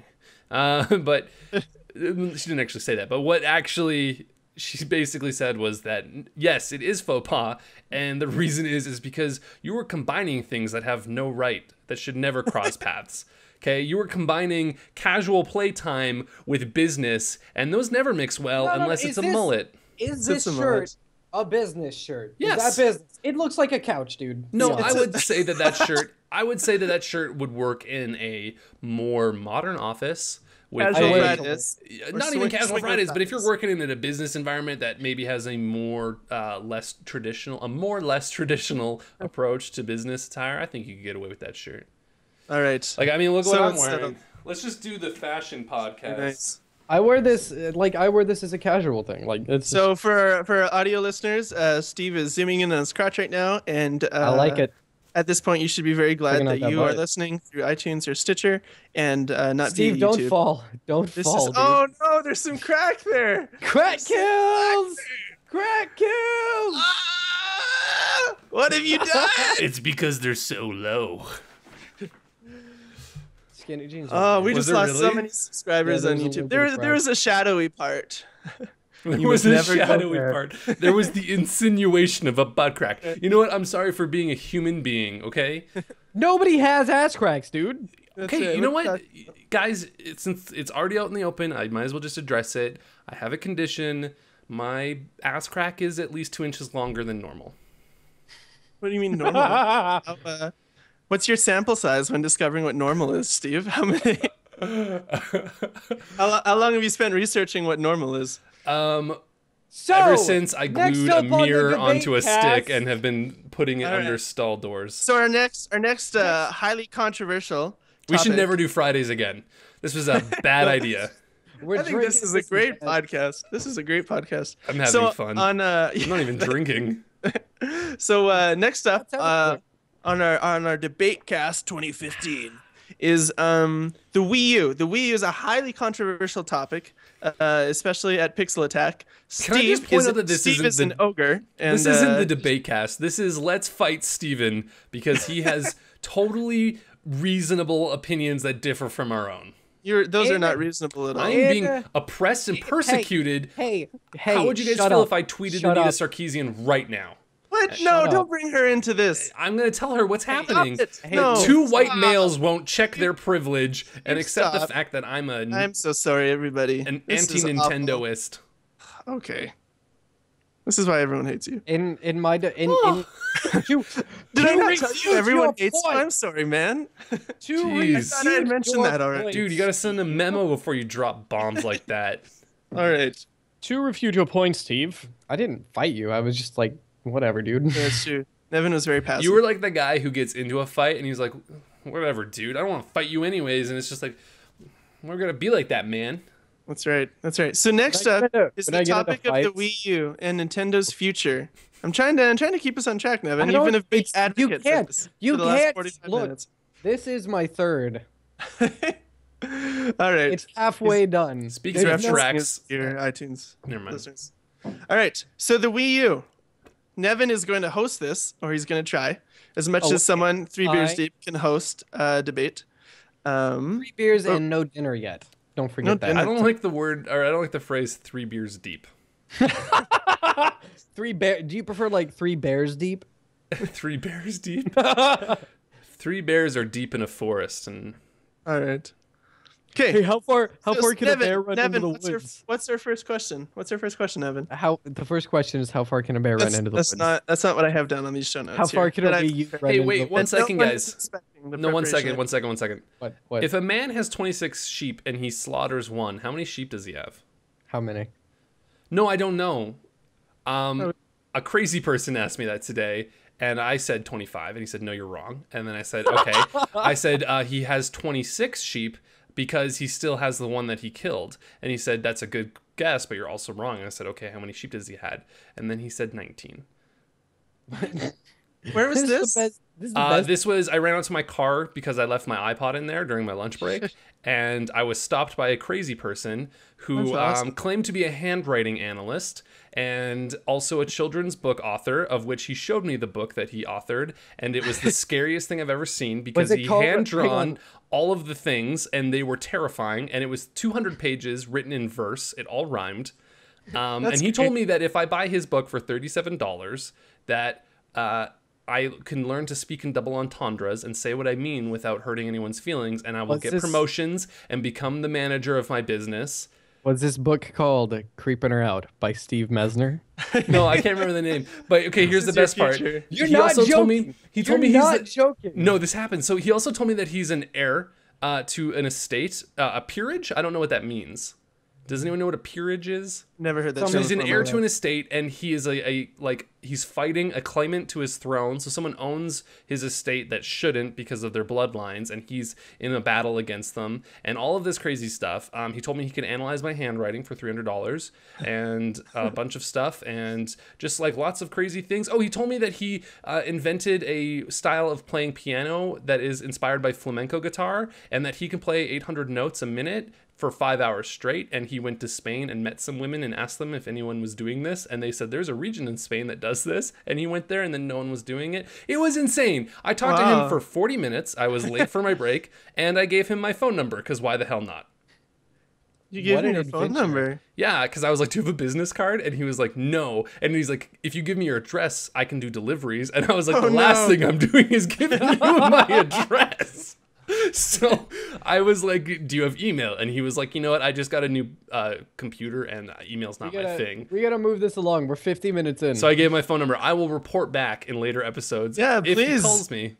But she didn't actually say that. But what actually she basically said was that yes, it is faux pas, and the reason is because you were combining things that have no right, that should never cross paths. Okay, you were combining casual playtime with business, and those never mix well unless it's a mullet. Is this shirt a business shirt? Yes. Is that business? It looks like a couch, dude. No, Yeah. I would say that shirt. I would say that shirt would work in a more modern office with Casual would- Fridays. not even casual swing Fridays, but if you're Fridays. working in a business environment that maybe has a more less traditional approach to business attire, I think you could get away with that shirt. All right. Like, I mean, look what So I'm it's wearing. settled. Let's just do the fashion podcast. Nice. I wear this as a casual thing. Like it's So for audio listeners, Steve is zooming in on his crotch right now, and I like it. At this point, you should be very glad Checking out that that you are butt. listening through iTunes or Stitcher, and not Steve, via don't YouTube. fall. Don't This fall, is, dude. oh no, there's some crack there. Crack kills! Crack kills! Ah! What have you done? It's because they're so low. Skinny jeans. Oh, we Was just there lost so really? many subscribers Yeah, on there's a YouTube. little bit of There was a shadowy part. There You was must a never go shadowy there. part. There was the insinuation of a butt crack. You know what? I'm sorry for being a human being, okay? Nobody has ass cracks, dude. That's Okay, it. you know Let's what? talk- Guys, since it's already out in the open, I might as well just address it. I have a condition. My ass crack is at least 2 inches longer than normal. What do you mean normal? What's your sample size when discovering what normal is, Steve? How many? How long have you spent researching what normal is? So, Ever since I next glued a up on the mirror debate onto a stick cast- and have been putting it All right. under stall doors. So our next highly controversial. We should topic- never do Fridays again. This was a bad idea. we're I think this is a drinking great this podcast. This is a great podcast. I'm having so fun. On I'm not even drinking. so next up sounds on our debate cast 2015 is the Wii U. The Wii U is a highly controversial topic, especially at Pixel Attack. Can I just point out that this Steve isn't is the- an ogre, and This isn't the debate cast. This is Let's Fight Steven because he has totally reasonable opinions that differ from our own. those are And- not reasonable at all. I'm And, being oppressed and persecuted. Hey, How would you guys shut feel up. if I tweeted Shut Anita up. Sarkeesian right now? What? Shut No, up. don't bring her into this. I'm going to tell her what's happening. Stop it. Hey, No. Two white Stop. males won't check their privilege and accept the Stop. fact that I'm I'm so sorry, everybody. an This is anti-Nintendoist. awful. Okay. This is why everyone hates you. in my de- in to, Did I to not tell you refute everyone your hates you? point, I'm sorry, man. to Jeez. I thought I had refute mentioned your that already. point. Dude, you got to send a memo before you drop bombs like that. All right. To refute your point, Steve. I didn't fight you. I was just like, whatever, dude. Yeah, it's true. Nevin was very passive. You were like the guy who gets into a fight and he's like, whatever, dude. I don't want to fight you anyways. And it's just like, we're going to be like that, man. That's right. That's right. So next When I up get into- is when the I get into topic of the fights- Wii U and Nintendo's future. I'm trying to keep us on track, Nevin. I don't- You've been a big it's- you advocate for can't. this You for the last can't. 45 Look. minutes. This is my third. All right. It's halfway done. Speaking He's of referencing tracks, your iTunes never mind. listeners. All right. So the Wii U. Nevin is going to host this, or he's going to try, as much Oh, as someone 3 beers I- deep can host a debate. 3 beers Oh. and no dinner yet. Don't forget No that. dinner. I don't like the word, or I don't like the phrase 3 beers deep. 3 bear. Do you prefer like 3 bears deep? 3 bears deep? 3 bears are deep in a forest, and All right. Hey, Okay. how far can a bear run Nevin, into the what's your woods? what's our first question? What's our first question, Nevin? How the first question is how far can a bear run into the woods? That's not what I have down on these show notes. How far here. can But a I- bee run Hey, into wait, the one woods? second, one guys. is expecting the no, one preparation. second, one second, one second. What? If a man has 26 sheep and he slaughters one, how many sheep does he have? How many? No, I don't know. Oh. A crazy person asked me that today, and I said 25, and he said, no, you're wrong. And then I said, okay. I said, he has 26 sheep because he still has the one that he killed. And he said, that's a good guess, but you're also wrong. And I said, okay, how many sheep does he had? And then he said 19. Where was this? This is the best. This was, I ran out to my car because I left my iPod in there during my lunch break, and I was stopped by a crazy person who That's awesome. claimed to be a handwriting analyst and also a children's book author, of which he showed me the book that he authored, and it was the scariest thing I've ever seen because it he called? hand Hang drawn on. all of the things, and they were terrifying, and it was 200 pages written in verse. It all rhymed. And he told me that if I buy his book for $37, that I can learn to speak in double entendres and say what I mean without hurting anyone's feelings, and I will What's get this? promotions and become the manager of my business. What's this book called? Creeping Her Out by Steve Mesner. No, I can't remember the name. But okay, here's the is your best part. future. You're He not also told me joking. he told You're me not he's joking. No, this happened. So he also told me that he's an heir to an estate, a peerage. I don't know what that means. Does anyone know what a peerage is? Never heard that. So term he's an before in heir my to an life. estate, and he is he's fighting a claimant to his throne. So someone owns his estate that shouldn't because of their bloodlines, and he's in a battle against them, and all of this crazy stuff. He told me he could analyze my handwriting for $300 and a bunch of stuff, and just like lots of crazy things. Oh, he told me that he invented a style of playing piano that is inspired by flamenco guitar, and that he can play 800 notes a minute for 5 hours straight. And he went to Spain and met some women and asked them if anyone was doing this, and they said there's a region in Spain that does this, and he went there and then no one was doing it. It was insane. I talked to him Wow. for 40 minutes. I was late for my break, and I gave him my phone number because why the hell not? You gave What me an your phone adventure. number. Yeah, because I was like, do you have a business card? And he was like, no. And he's like, if you give me your address, I can do deliveries. And I was like, Oh, the last no. thing I'm doing is giving you my address. So I was like, do you have email? And he was like, you know what? I just got a new computer, and email's not my thing. We gotta move this along. We're 50 minutes in. So I gave my phone number. I will report back in later episodes. Yeah, if he please. calls me.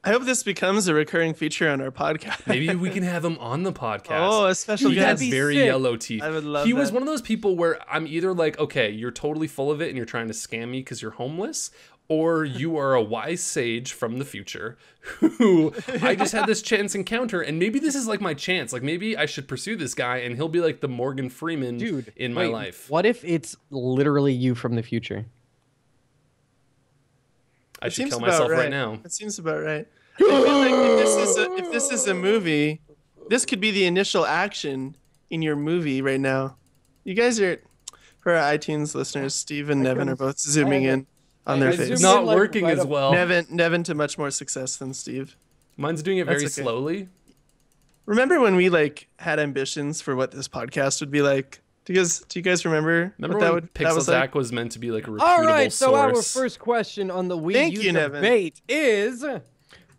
I hope this becomes a recurring feature on our podcast. Maybe we can have him on the podcast. Oh, a special He has guest. be very sick. yellow teeth. I would love He was that. one of those people where I'm either like, okay, you're totally full of it and you're trying to scam me because you're homeless, or you are a wise sage from the future who I just had this chance encounter, and maybe this is like my chance. Like maybe I should pursue this guy and he'll be like the Morgan Freeman Dude, in my wait, life. What if it's literally you from the future? I It should seems kill about myself right now. It seems about right. I feel like if this is a movie, this could be the initial action in your movie right now. You guys are, for our iTunes listeners, Steve and Nevin are both zooming in on their I face. zoomed It's in, not like, working right as up- well. Nevin to much more success than Steve. Mine's doing it very That's okay. slowly. Remember when we like had ambitions for what this podcast would be like? Do you guys remember? Remember what when Pixel Zach was meant to be like a reputable All right, so our source? first question on the Wii Thank U you, Nevin. debate is: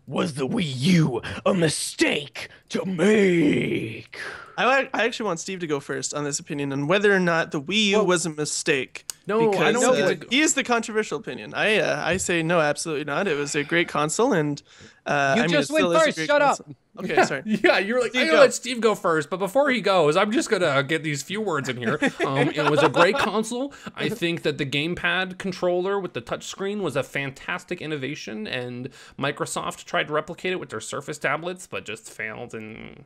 was the Wii U a mistake to make? I actually want Steve to go first on this opinion on whether or not the Wii U was a mistake. No, I because, don't get to- he is the controversial opinion. I say no, absolutely not. It was a great console, and I mean, just it still went is a first. great Shut up. console. Okay, sorry. Yeah, you were like, Steve, I'm gonna go. let Steve go first, but before he goes, I'm just gonna get these few words in here. It was a great console. I think that the gamepad controller with the touchscreen was a fantastic innovation, and Microsoft tried to replicate it with their Surface tablets, but just failed. And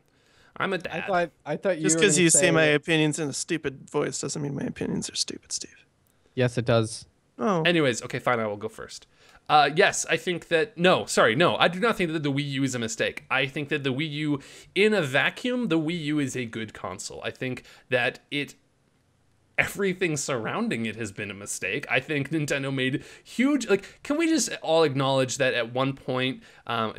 I'm a dad. I thought you Just were because gonna you say my say- opinions in a stupid voice doesn't mean my opinions are stupid, Steve. Yes, it does. Oh, Anyways, okay, fine, I will go first. Yes, I think that, no, I do not think that the Wii U is a mistake. I think that the Wii U, in a vacuum, the Wii U is a good console. I think that everything surrounding it has been a mistake. I think Nintendo made huge, like, can we just all acknowledge that at one point,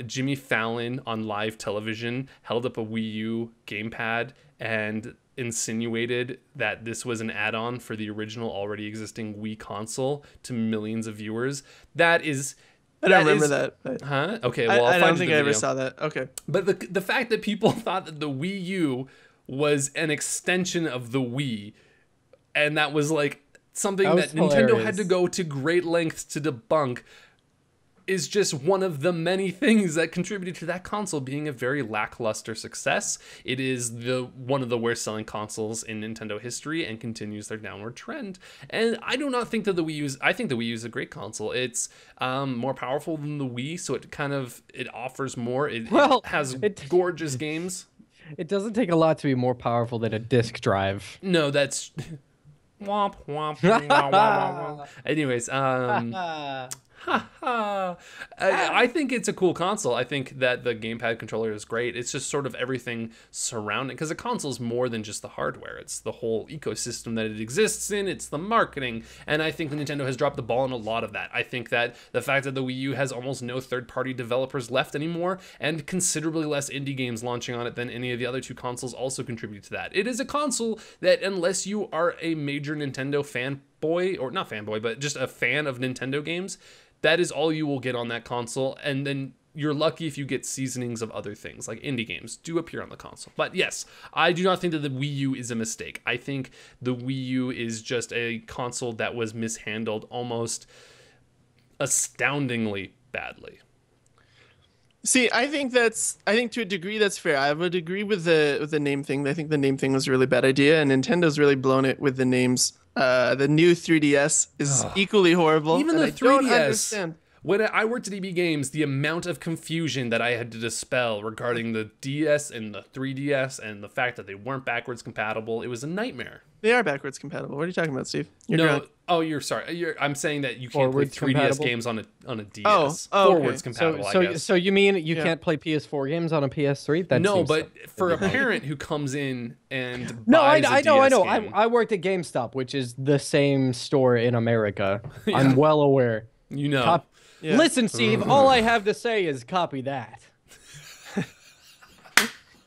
Jimmy Fallon on live television held up a Wii U gamepad and insinuated that this was an add-on for the original already existing Wii console to millions of viewers. That is... I don't remember is- that. But Huh? Okay, well, I'll I find don't you think the I ever video. saw that. Okay. But the fact that people thought that the Wii U was an extension of the Wii, and that was like something That that was Nintendo hilarious. had to go to great lengths to debunk, is just one of the many things that contributed to that console being a very lackluster success. It is one of the worst selling consoles in Nintendo history and continues their downward trend. And I do not think that I think the Wii U is a great console. It's more powerful than the Wii, so it offers more. It has gorgeous games. It doesn't take a lot to be more powerful than a disk drive. No, that's womp womp. Wah, wah, wah, wah. Anyways, I think it's a cool console. I think that the gamepad controller is great. It's just sort of everything surrounding, because a console is more than just the hardware. It's the whole ecosystem that it exists in. It's the marketing, and I think Nintendo has dropped the ball on a lot of that. I think that the fact that the Wii U has almost no third-party developers left anymore, and considerably less indie games launching on it than any of the other two consoles, also contribute to that. It is a console that, unless you are a major Nintendo fanboy, or not fanboy, but just a fan of Nintendo games, that is all you will get on that console, and then you're lucky if you get seasonings of other things, like indie games do appear on the console. But yes, I do not think that the Wii U is a mistake. I think the Wii U is just a console that was mishandled almost astoundingly badly. See, I think to a degree that's fair. I would agree with the name thing. I think the name thing was a really bad idea, and Nintendo's really blown it with the names. The new 3DS is equally horrible. Even the and I don't 3DS. understand. When I worked at EB Games, the amount of confusion that I had to dispel regarding the DS and the 3DS and the fact that they weren't backwards compatible, it was a nightmare. They are backwards compatible. What are you talking about, Steve? You're No, drunk. oh, you're sorry. I'm saying that you can't play Forwards 3DS compatible? games on a DS. Oh, okay. Forwards compatible, I guess. So you mean you Yeah. can't play PS4 games on a PS3? That No, seems but so- for a parent who comes in and No, I buys a know. DS game, I worked at GameStop, which is the same store in America. I'm well aware. you know. Cop- Yeah. Listen, Steve, all I have to say is copy that.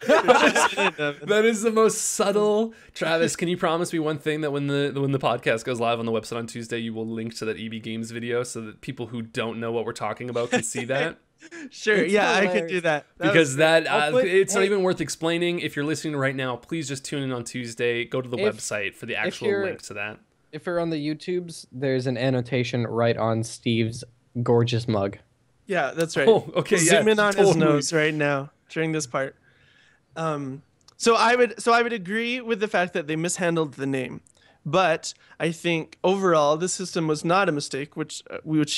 That is the most subtle. Travis, can you promise me one thing, that when the podcast goes live on the website on Tuesday, you will link to that EB Games video so that people who don't know what we're talking about can see that? Sure. It's Yeah, I could hilarious. do that. Because I'll put- it's not hey. even worth explaining. If you're listening right now, please just tune in on Tuesday. Go to the If- website for the actual you're- link to that. If you're on the YouTubes, there's an annotation right on Steve's gorgeous mug. Yeah, that's right. Oh, okay, yeah, Zoom in on his totally. nose right now during this part. So I would agree with the fact that they mishandled the name, but I think overall the system was not a mistake, which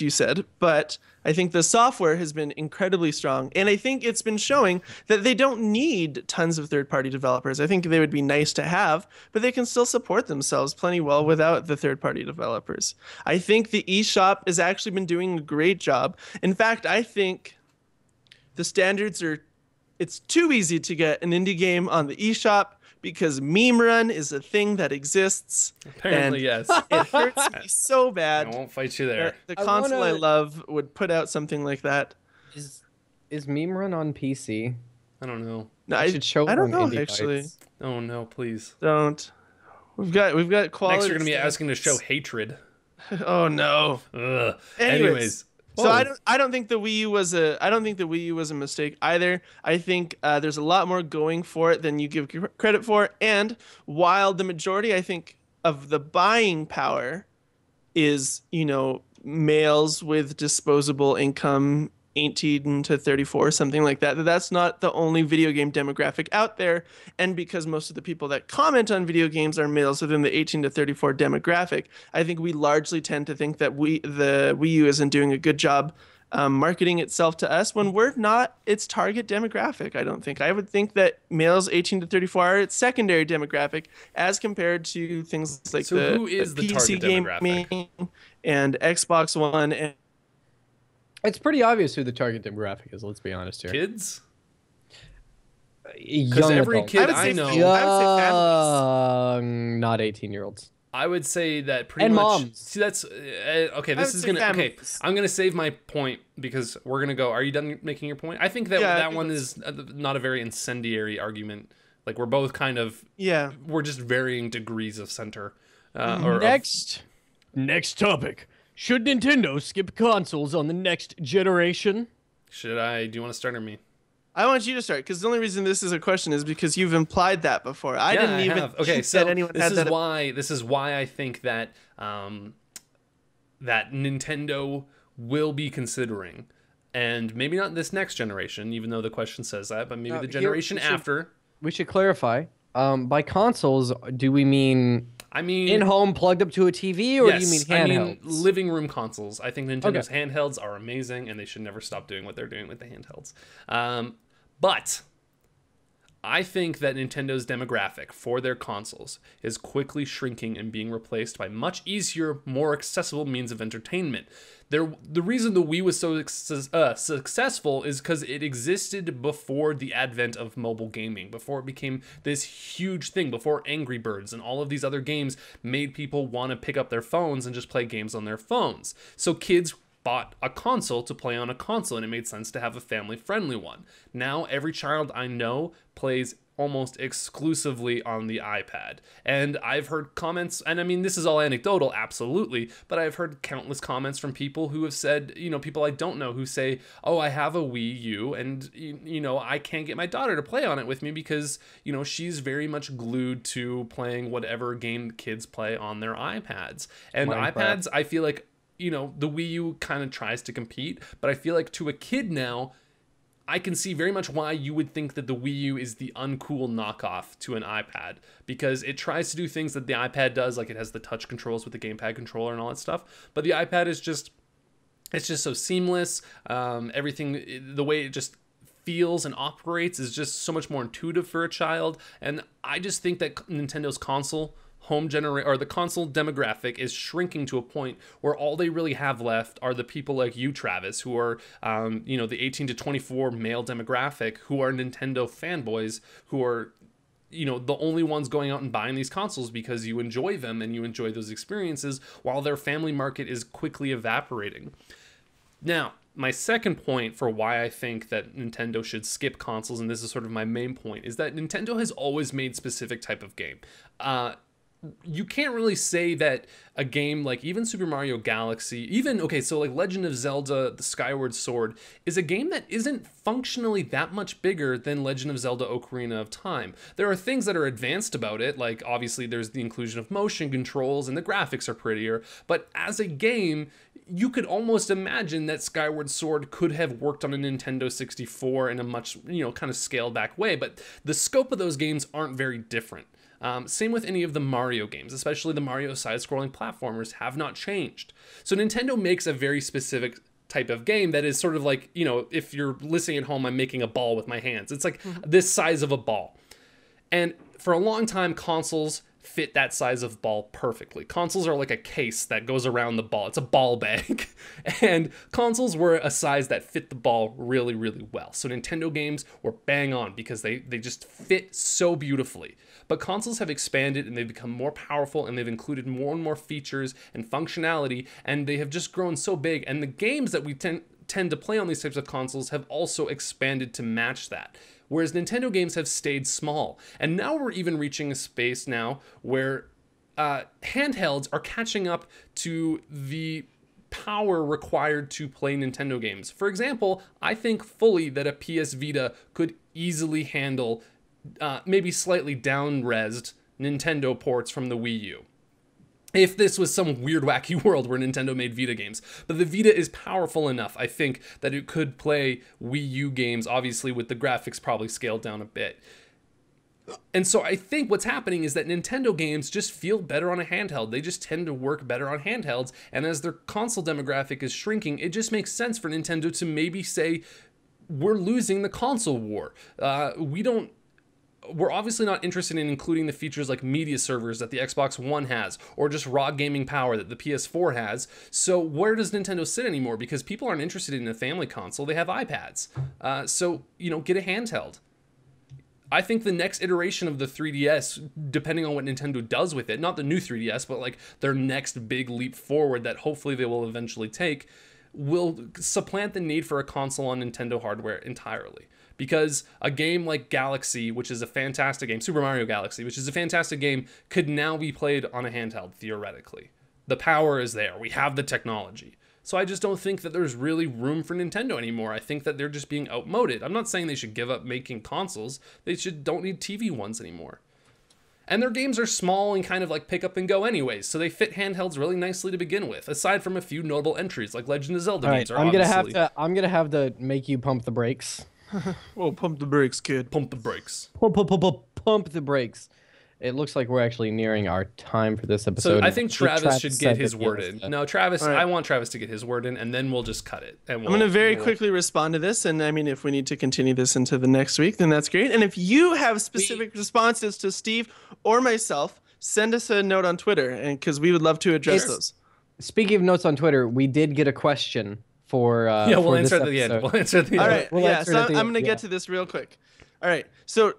you said. But I think the software has been incredibly strong, and I think it's been showing that they don't need tons of third-party developers. I think they would be nice to have, but they can still support themselves plenty well without the third-party developers. I think the eShop has actually been doing a great job. In fact, I think the standards are. It's too easy to get an indie game on the eShop because Meme Run is a thing that exists. Apparently, and yes. It hurts me so I bad. won't fight you there. The I console I wanna- love would put out something like that. Is Meme Run on PC? I don't know. No, I should show I it don't on know Indie actually. Bites. Oh no, please. Don't. We've got quality. Next, you're gonna be standards. asking to show hatred. Oh no. Ugh. Anyways. So Whoa. I don't think the Wii U was a mistake either. I think there's a lot more going for it than you give credit for. And while the majority, I think, of the buying power is, males with disposable income, 18 to 34, something like that. That's not the only video game demographic out there. And because most of the people that comment on video games are males within the 18 to 34 demographic, I think we largely tend to think that the Wii U isn't doing a good job marketing itself to us when we're not its target demographic. I don't think. I would think that males 18 to 34 are its secondary demographic as compared to things like So who is the PC target demographic? gaming and Xbox One and It's pretty obvious who the target demographic is. Let's be honest here. Kids? Young every adults. kid I would I say know, families. I would say families. Young, not 18-year-olds. I would say that pretty And much. moms. See, that's okay. This would is say gonna. Okay, families. I'm gonna save my point because we're gonna go. Are you done making your point? I think that Yeah, I that think one is not a very incendiary argument. Like we're both kind of. yeah. We're just varying degrees of center. Or of- Next topic. Should Nintendo skip consoles on the next generation? should I? Do you want to start or me? I want you to start because the only reason this is a question is because you've implied that before. I Yeah, didn't even have. Okay, think so that anyone this had is that. why I think that that Nintendo will be considering, and maybe not this next generation, even though the question says that, but maybe Now, the here generation we should- after. We should clarify. By consoles, do we mean I mean, in-home plugged up to a TV, or yes, do you mean I handhelds? mean living room consoles. I think Nintendo's handhelds are amazing, and they should never stop doing what they're doing with the handhelds. But I think that Nintendo's demographic for their consoles is quickly shrinking and being replaced by much easier, more accessible means of entertainment. The reason the Wii was so successful is because it existed before the advent of mobile gaming, before it became this huge thing, before Angry Birds and all of these other games made people want to pick up their phones and just play games on their phones. So kids bought a console to play on a console, and it made sense to have a family-friendly one. Now, every child I know plays almost exclusively on the iPad. And I've heard comments, and I mean, this is all anecdotal, absolutely, but I've heard countless comments from people who have said, people I don't know who say, oh, I have a Wii U, and, I can't get my daughter to play on it with me because, she's very much glued to playing whatever game kids play on their iPads. And Minecraft. iPads, I feel like, the Wii U kind of tries to compete, but I feel like to a kid now, I can see very much why you would think that the Wii U is the uncool knockoff to an iPad, because it tries to do things that the iPad does, like it has the touch controls with the gamepad controller and all that stuff, but the iPad is it's just so seamless. Everything, the way it just feels and operates is just so much more intuitive for a child, and I just think that Nintendo's console the console demographic is shrinking to a point where all they really have left are the people like you, Travis, who are, the 18 to 24 male demographic, who are Nintendo fanboys, who are, the only ones going out and buying these consoles because you enjoy them and you enjoy those experiences, while their family market is quickly evaporating. Now, my second point for why I think that Nintendo should skip consoles, and this is sort of my main point, is that Nintendo has always made specific type of game. You can't really say that a game like even Super Mario Galaxy, like Legend of Zelda, The Skyward Sword, is a game that isn't functionally that much bigger than Legend of Zelda Ocarina of Time. There are things that are advanced about it, like obviously there's the inclusion of motion controls and the graphics are prettier, but as a game, you could almost imagine that Skyward Sword could have worked on a Nintendo 64 in a much, kind of scaled back way, but the scope of those games aren't very different. Same with any of the Mario games, especially the Mario side-scrolling platformers have not changed. So Nintendo makes a very specific type of game that is sort of like, if you're listening at home, I'm making a ball with my hands. It's like this size of a ball. And for a long time, consoles fit that size of ball perfectly. Consoles are like a case that goes around the ball. It's a ball bag. And consoles were a size that fit the ball really, really well. So Nintendo games were bang on because they just fit so beautifully. But consoles have expanded and they've become more powerful and they've included more and more features and functionality, and they have just grown so big. And the games that we tend to play on these types of consoles have also expanded to match that. Whereas Nintendo games have stayed small. And now we're even reaching a space now where handhelds are catching up to the power required to play Nintendo games. For example, I think fully that a PS Vita could easily handle maybe slightly down-resed Nintendo ports from the Wii U, if this was some weird wacky world where Nintendo made Vita games. But the Vita is powerful enough, I think, that it could play Wii U games, obviously with the graphics probably scaled down a bit. And so I think what's happening is that Nintendo games just feel better on a handheld. They just tend to work better on handhelds, and as their console demographic is shrinking, it just makes sense for Nintendo to maybe say, we're losing the console war. We're obviously not interested in including the features like media servers that the Xbox One has, or just raw gaming power that the PS4 has. So where does Nintendo sit anymore? Because people aren't interested in a family console, they have iPads. So get a handheld. I think the next iteration of the 3DS, depending on what Nintendo does with it, not the new 3DS, but like their next big leap forward that hopefully they will eventually take, will supplant the need for a console on Nintendo hardware entirely. Because a game like Galaxy, which is a fantastic game, Super Mario Galaxy, which is a fantastic game, could now be played on a handheld, theoretically. The power is there. We have the technology. So I just don't think that there's really room for Nintendo anymore. I think that they're just being outmoded. I'm not saying they should give up making consoles. They don't need TV ones anymore. And their games are small and kind of like pick up and go anyways, so they fit handhelds really nicely to begin with, aside from a few notable entries like Legend of Zelda games. I'm gonna have to make you pump the brakes. Whoa, pump the brakes, kid. Pump the brakes. Pump the brakes. it looks like we're actually nearing our time for this So episode. I think Travis should get said his that he word has in. to- No, Travis, All right. I want Travis to get his word in, and then we'll just cut it. And I'm going to very quickly respond to this. And I mean, if we need to continue this into the next week, then that's great. And if you have specific responses to Steve or myself, send us a note on Twitter, and because we would love to address those. Speaking of notes on Twitter, we did get a question for yeah, we'll for answer this at the end. episode. We'll answer at the All end. right. We'll Yeah. answer it So at the I'm end, going to yeah. get to this real quick. All right. So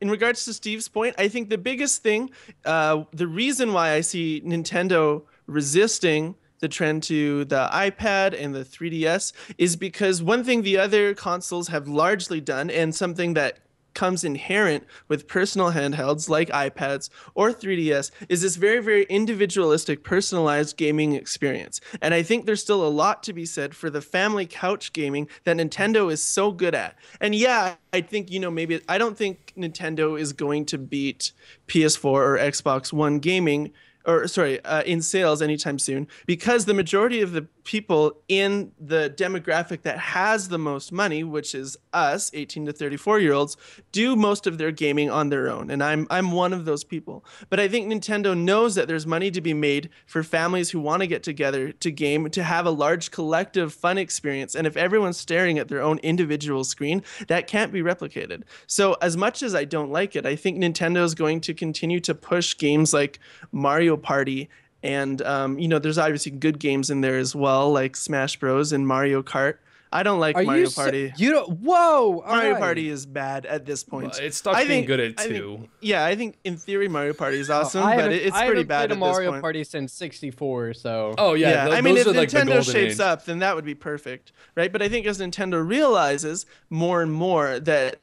in regards to Steve's point, I think the biggest thing, the reason why I see Nintendo resisting the trend to the iPad and the 3DS is because one thing the other consoles have largely done, and something that comes inherent with personal handhelds like iPads or 3DS, is this very, very individualistic, personalized gaming experience. And I think there's still a lot to be said for the family couch gaming that Nintendo is so good at. And yeah, I think, maybe I don't think Nintendo is going to beat PS4 or Xbox One gaming, in sales anytime soon, because the majority of the people in the demographic that has the most money, which is us, 18 to 34-year-olds, do most of their gaming on their own. And I'm one of those people. But I think Nintendo knows that there's money to be made for families who want to get together to game, to have a large collective fun experience. And if everyone's staring at their own individual screen, that can't be replicated. So as much as I don't like it, I think Nintendo is going to continue to push games like Mario Party. And, there's obviously good games in there as well, like Smash Bros. And Mario Kart. I don't like Mario Party. You don't. Whoa! all Mario right. Party is bad at this point. Well, it stopped being good at 2. I think in theory Mario Party is awesome, I but haven't- it's I pretty haven't bad played at a this Mario point. Party since '64, so. Oh yeah, I mean, those if are like the Nintendo golden shapes age. up, then that would be perfect, right? But I think as Nintendo realizes more and more that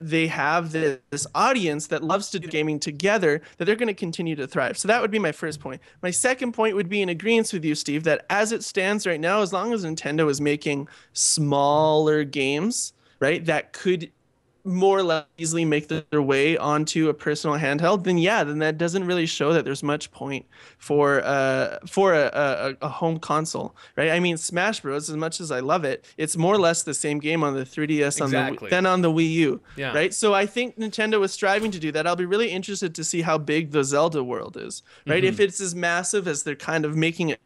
they have this audience that loves to do gaming together, that they're going to continue to thrive. So that would be my first point. My second point would be in agreement with you, Steve, that as it stands right now, as long as Nintendo is making smaller games, right, that could more or less easily make their way onto a personal handheld, then that doesn't really show that there's much point for a home console, right? I mean, Smash Bros, as much as I love it, it's more or less the same game on the 3DS Exactly. than on the Wii U, Yeah. right? So I think Nintendo is striving to do that. I'll be really interested to see how big the Zelda world is, right? If it's as massive as they're kind of making it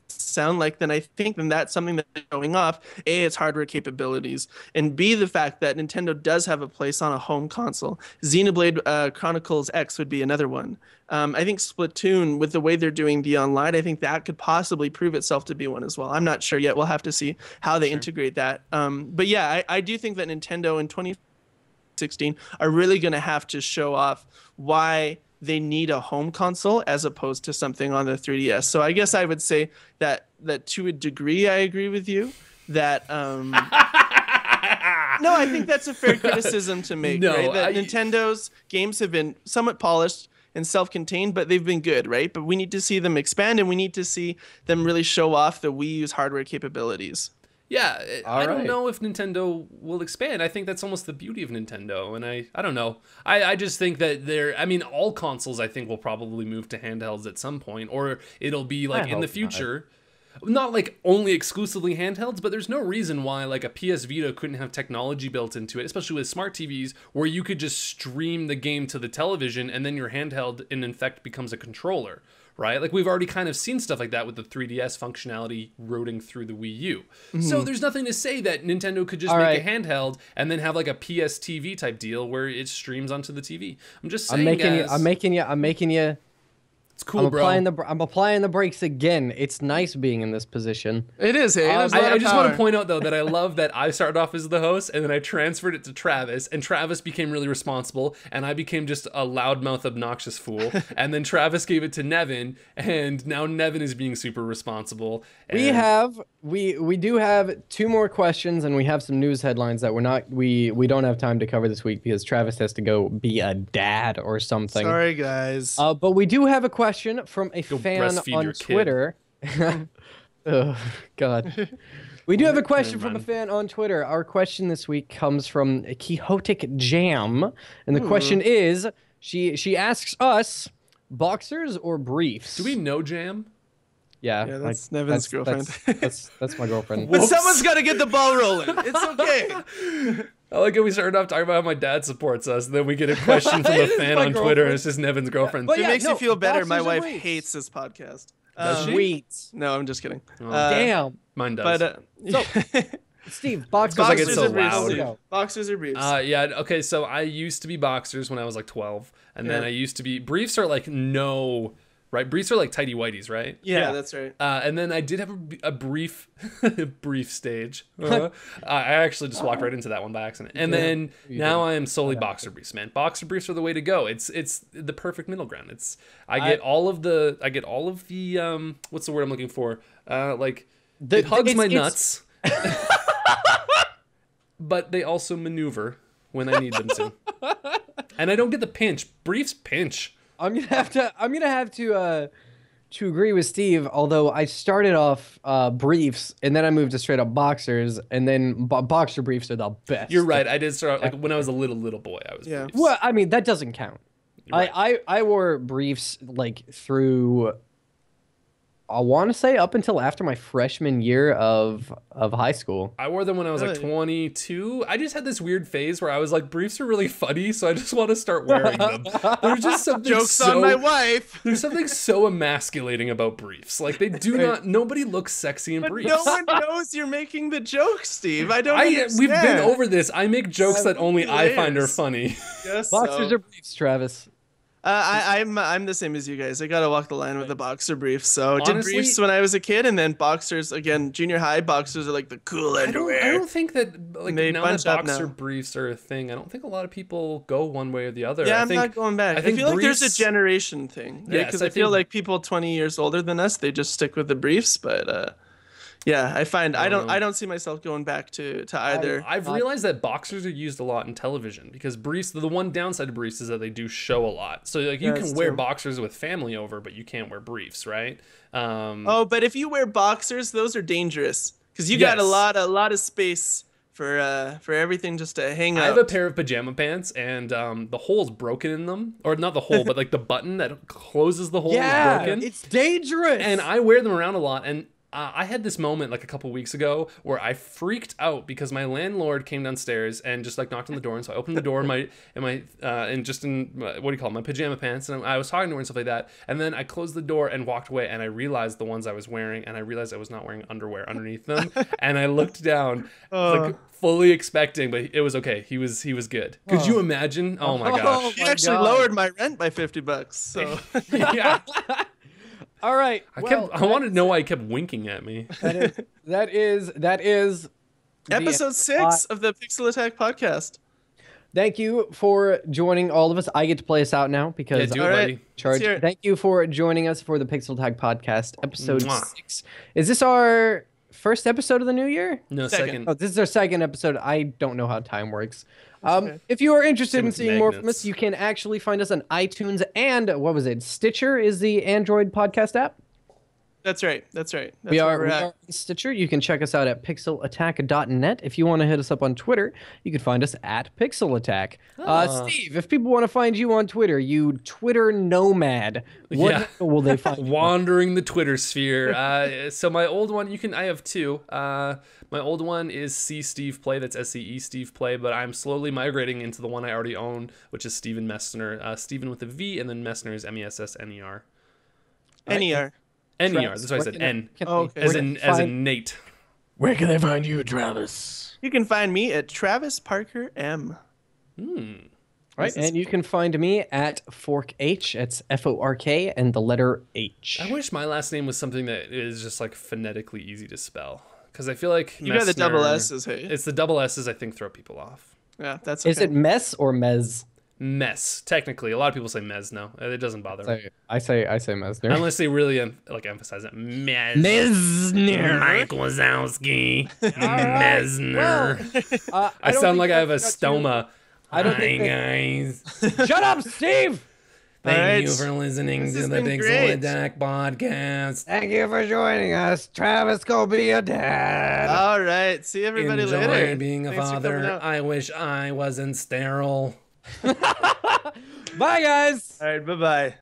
sound like, then I think that's something that's showing off A, its hardware capabilities, and B, the fact that Nintendo does have a place on a home console. Xenoblade Chronicles X would be another one. I think Splatoon, with the way they're doing the online, I think that could possibly prove itself to be one as well. I'm not sure yet. We'll have to see how they integrate that. But yeah, I do think that Nintendo in 2016 are really going to have to show off why they need a home console as opposed to something on the 3DS. So I guess I would say that to a degree I agree with you that no, I think that's a fair criticism to make, No, right? That Nintendo's games have been somewhat polished and self-contained, but they've been good, right? But we need to see them expand, and we need to see them really show off the Wii U's hardware capabilities. Yeah, I don't right. know if Nintendo will expand. I think that's almost the beauty of Nintendo, and I don't know. I just think that all consoles I think will probably move to handhelds at some point, or it'll be like in the hope not. future. Not like only exclusively handhelds, but there's no reason why like a PS Vita couldn't have technology built into it, especially with smart TVs, where you could just stream the game to the television and then your handheld in effect becomes a controller, right? Like we've already kind of seen stuff like that with the 3DS functionality routing through the Wii U. So there's nothing to say that Nintendo could just make a handheld and then have like a PS TV type deal where it streams onto the TV. I'm just saying, I'm making you. it's cool, bro. I'm applying the brakes again. It's nice being in this position. It is, hey? There's a lot I of just want power. to point out, though, that I love that I started off as the host, and then I transferred it to Travis, and Travis became really responsible, and I became just a loudmouth, obnoxious fool. And then Travis gave it to Nevin, and now Nevin is being super responsible. And We do have 2 more questions, and we have some news headlines that we don't have time to cover this week because Travis has to go be a dad or something. Sorry, guys. But we do have a question from a fan breastfeed on your kid. Twitter. Oh, God. We do have a question from a fan on Twitter. Our question this week comes from Quixotic Jam, and the question is, she asks us, boxers or briefs? Do we know Jam? Yeah, Yeah, that's Nevin's girlfriend. That's my girlfriend. But someone's got to get the ball rolling. It's okay. I like how we started off talking about how my dad supports us, and then we get a question from a It is fan my on Twitter, and girlfriend. it's just Nevin's girlfriend. But If it yeah, makes no, you feel better, my boxers are wife briefs. hates this podcast. Does she? Sweet. No, I'm just kidding. Damn. Mine does. But Steve, boxers. 'cause I get boxers so or briefs. loud. Steve? Boxers or briefs? Yeah, okay, so I used to be boxers when I was like 12, and then Yeah. I used to be briefs are like no, right? Briefs are like tighty whities, right? yeah, that's right. And then I did have a brief brief stage. I actually just walked right into that one by accident. And then now I am solely boxer briefs, man. Boxer briefs are the way to go. It's the perfect middle ground. I get all of the what's the word I'm looking for? It hugs my nuts. But they also maneuver when I need them to. And I don't get the pinch. Briefs pinch. I'm gonna have to agree with Steve. Although I started off briefs and then I moved to straight up boxers, and then boxer briefs are the best. You're right. I did start like when I was a little boy. I was Yeah. briefs. Well, I mean that doesn't count. Right. I wore briefs like through. I want to say up until after my freshman year of high school. I wore them when I was like Really? 22. I just had this weird phase where I was like, briefs are really funny, so I just want to start wearing them. There's just something Jokes on my wife. There's something so emasculating about briefs. Like they do not. Nobody looks sexy in But briefs. no one knows you're making the joke, Steve. I don't understand. We've been over this. I make jokes that only I find are Layers. funny. Yes, Boxers so. or briefs, Travis? I'm the same as you guys. I gotta walk the line with the boxer briefs. So did Honestly- briefs when I was a kid, and then boxers again. Junior high boxers are like the cool I underwear. don't think that like They now that bunch up boxer now. briefs are a thing. I don't think a lot of people go one way or the other. Yeah, I I'm think, not going back. I think feel like there's briefs- a generation thing, right? Yes, Because I I feel think- like people 20 years older than us, they just stick with the briefs. But yeah, I find I know. don't see myself going back to either. I've realized that boxers are used a lot in television because briefs. The one downside of briefs is that they do show a lot. So like you That's can wear true. boxers with family over, but you can't wear briefs, right? Oh, but if you wear boxers, those are dangerous because you got a Yes. lot of space for everything just to hang I out. have a pair of pajama pants, and the hole's broken in them, or not the hole, but like the button that closes the hole is broken. it's dangerous. And I wear them around a lot, and I had this moment like a couple weeks ago where I freaked out because my landlord came downstairs and just like knocked on the door, and so I opened the door in my what do you call it, my pajama pants, and I was talking to her and stuff like that, and then I closed the door and walked away, and I realized the ones I was wearing, and I realized I was not wearing underwear underneath them, and I looked down like fully expecting, but it was okay. He was good. Could you imagine? Oh my gosh. She actually lowered my rent by $50. So Yeah. All right. I wanted to know why he kept winking at me. That is the episode 6 of the Pixel Attack podcast. Thank you for joining all of us. I get to play us out now Yeah, because do it, All right. buddy. charge. Let's hear it. Thank you for joining us for the Pixel Tag Podcast, episode Mwah. 6. Is this our first episode of the new year? No, Second. second. Oh, this is our second episode. I don't know how time works. Okay. If you are interested Same in with seeing more from magnets. us, you can actually find us on iTunes and what was it? Stitcher is the Android podcast app. That's right. That's right. That's We where are we're at. on Stitcher. You can check us out at pixelattack.net. If you want to hit us up on Twitter, you can find us at Pixel Attack. Steve, if people want to find you on Twitter, you Twitter nomad, what Yeah. handle will they find you? Wandering the Twitter sphere. So my old one, I have two. My old one is C Steve Play. That's SCE Steve Play. But I'm slowly migrating into the one I already own, which is Steven Messner. Steven with a V, and then Messner is MESSNER. NER. NER. That's why I said N. Oh, okay. As in Nate. Where can they find you, Travis? You can find me at Travis Parker M. Right, and you can find me at Fork H. It's FORK and the letter H. I wish my last name was something that is just like phonetically easy to spell. Because I feel like You got the double Messner- S's, hey? It's the double S's I think throw people off. Yeah, that's okay. Is it mess or mez? Mess. Technically, a lot of people say Mez now. It doesn't bother me. I say Mesner. Unless they really emphasize it. Mez. Mesner. Mike Wazowski. Mesner. I sound like I have a stoma. I don't Hi, think guys. Shut up, Steve! Thank right. you for listening This to has the been Pixel great. Attack podcast. Thank you for joining us. Travis go be a dad. All right. See everybody Enjoy later. being a Thanks for coming father. out. I wish I wasn't sterile. Bye, guys. All right. Bye-bye.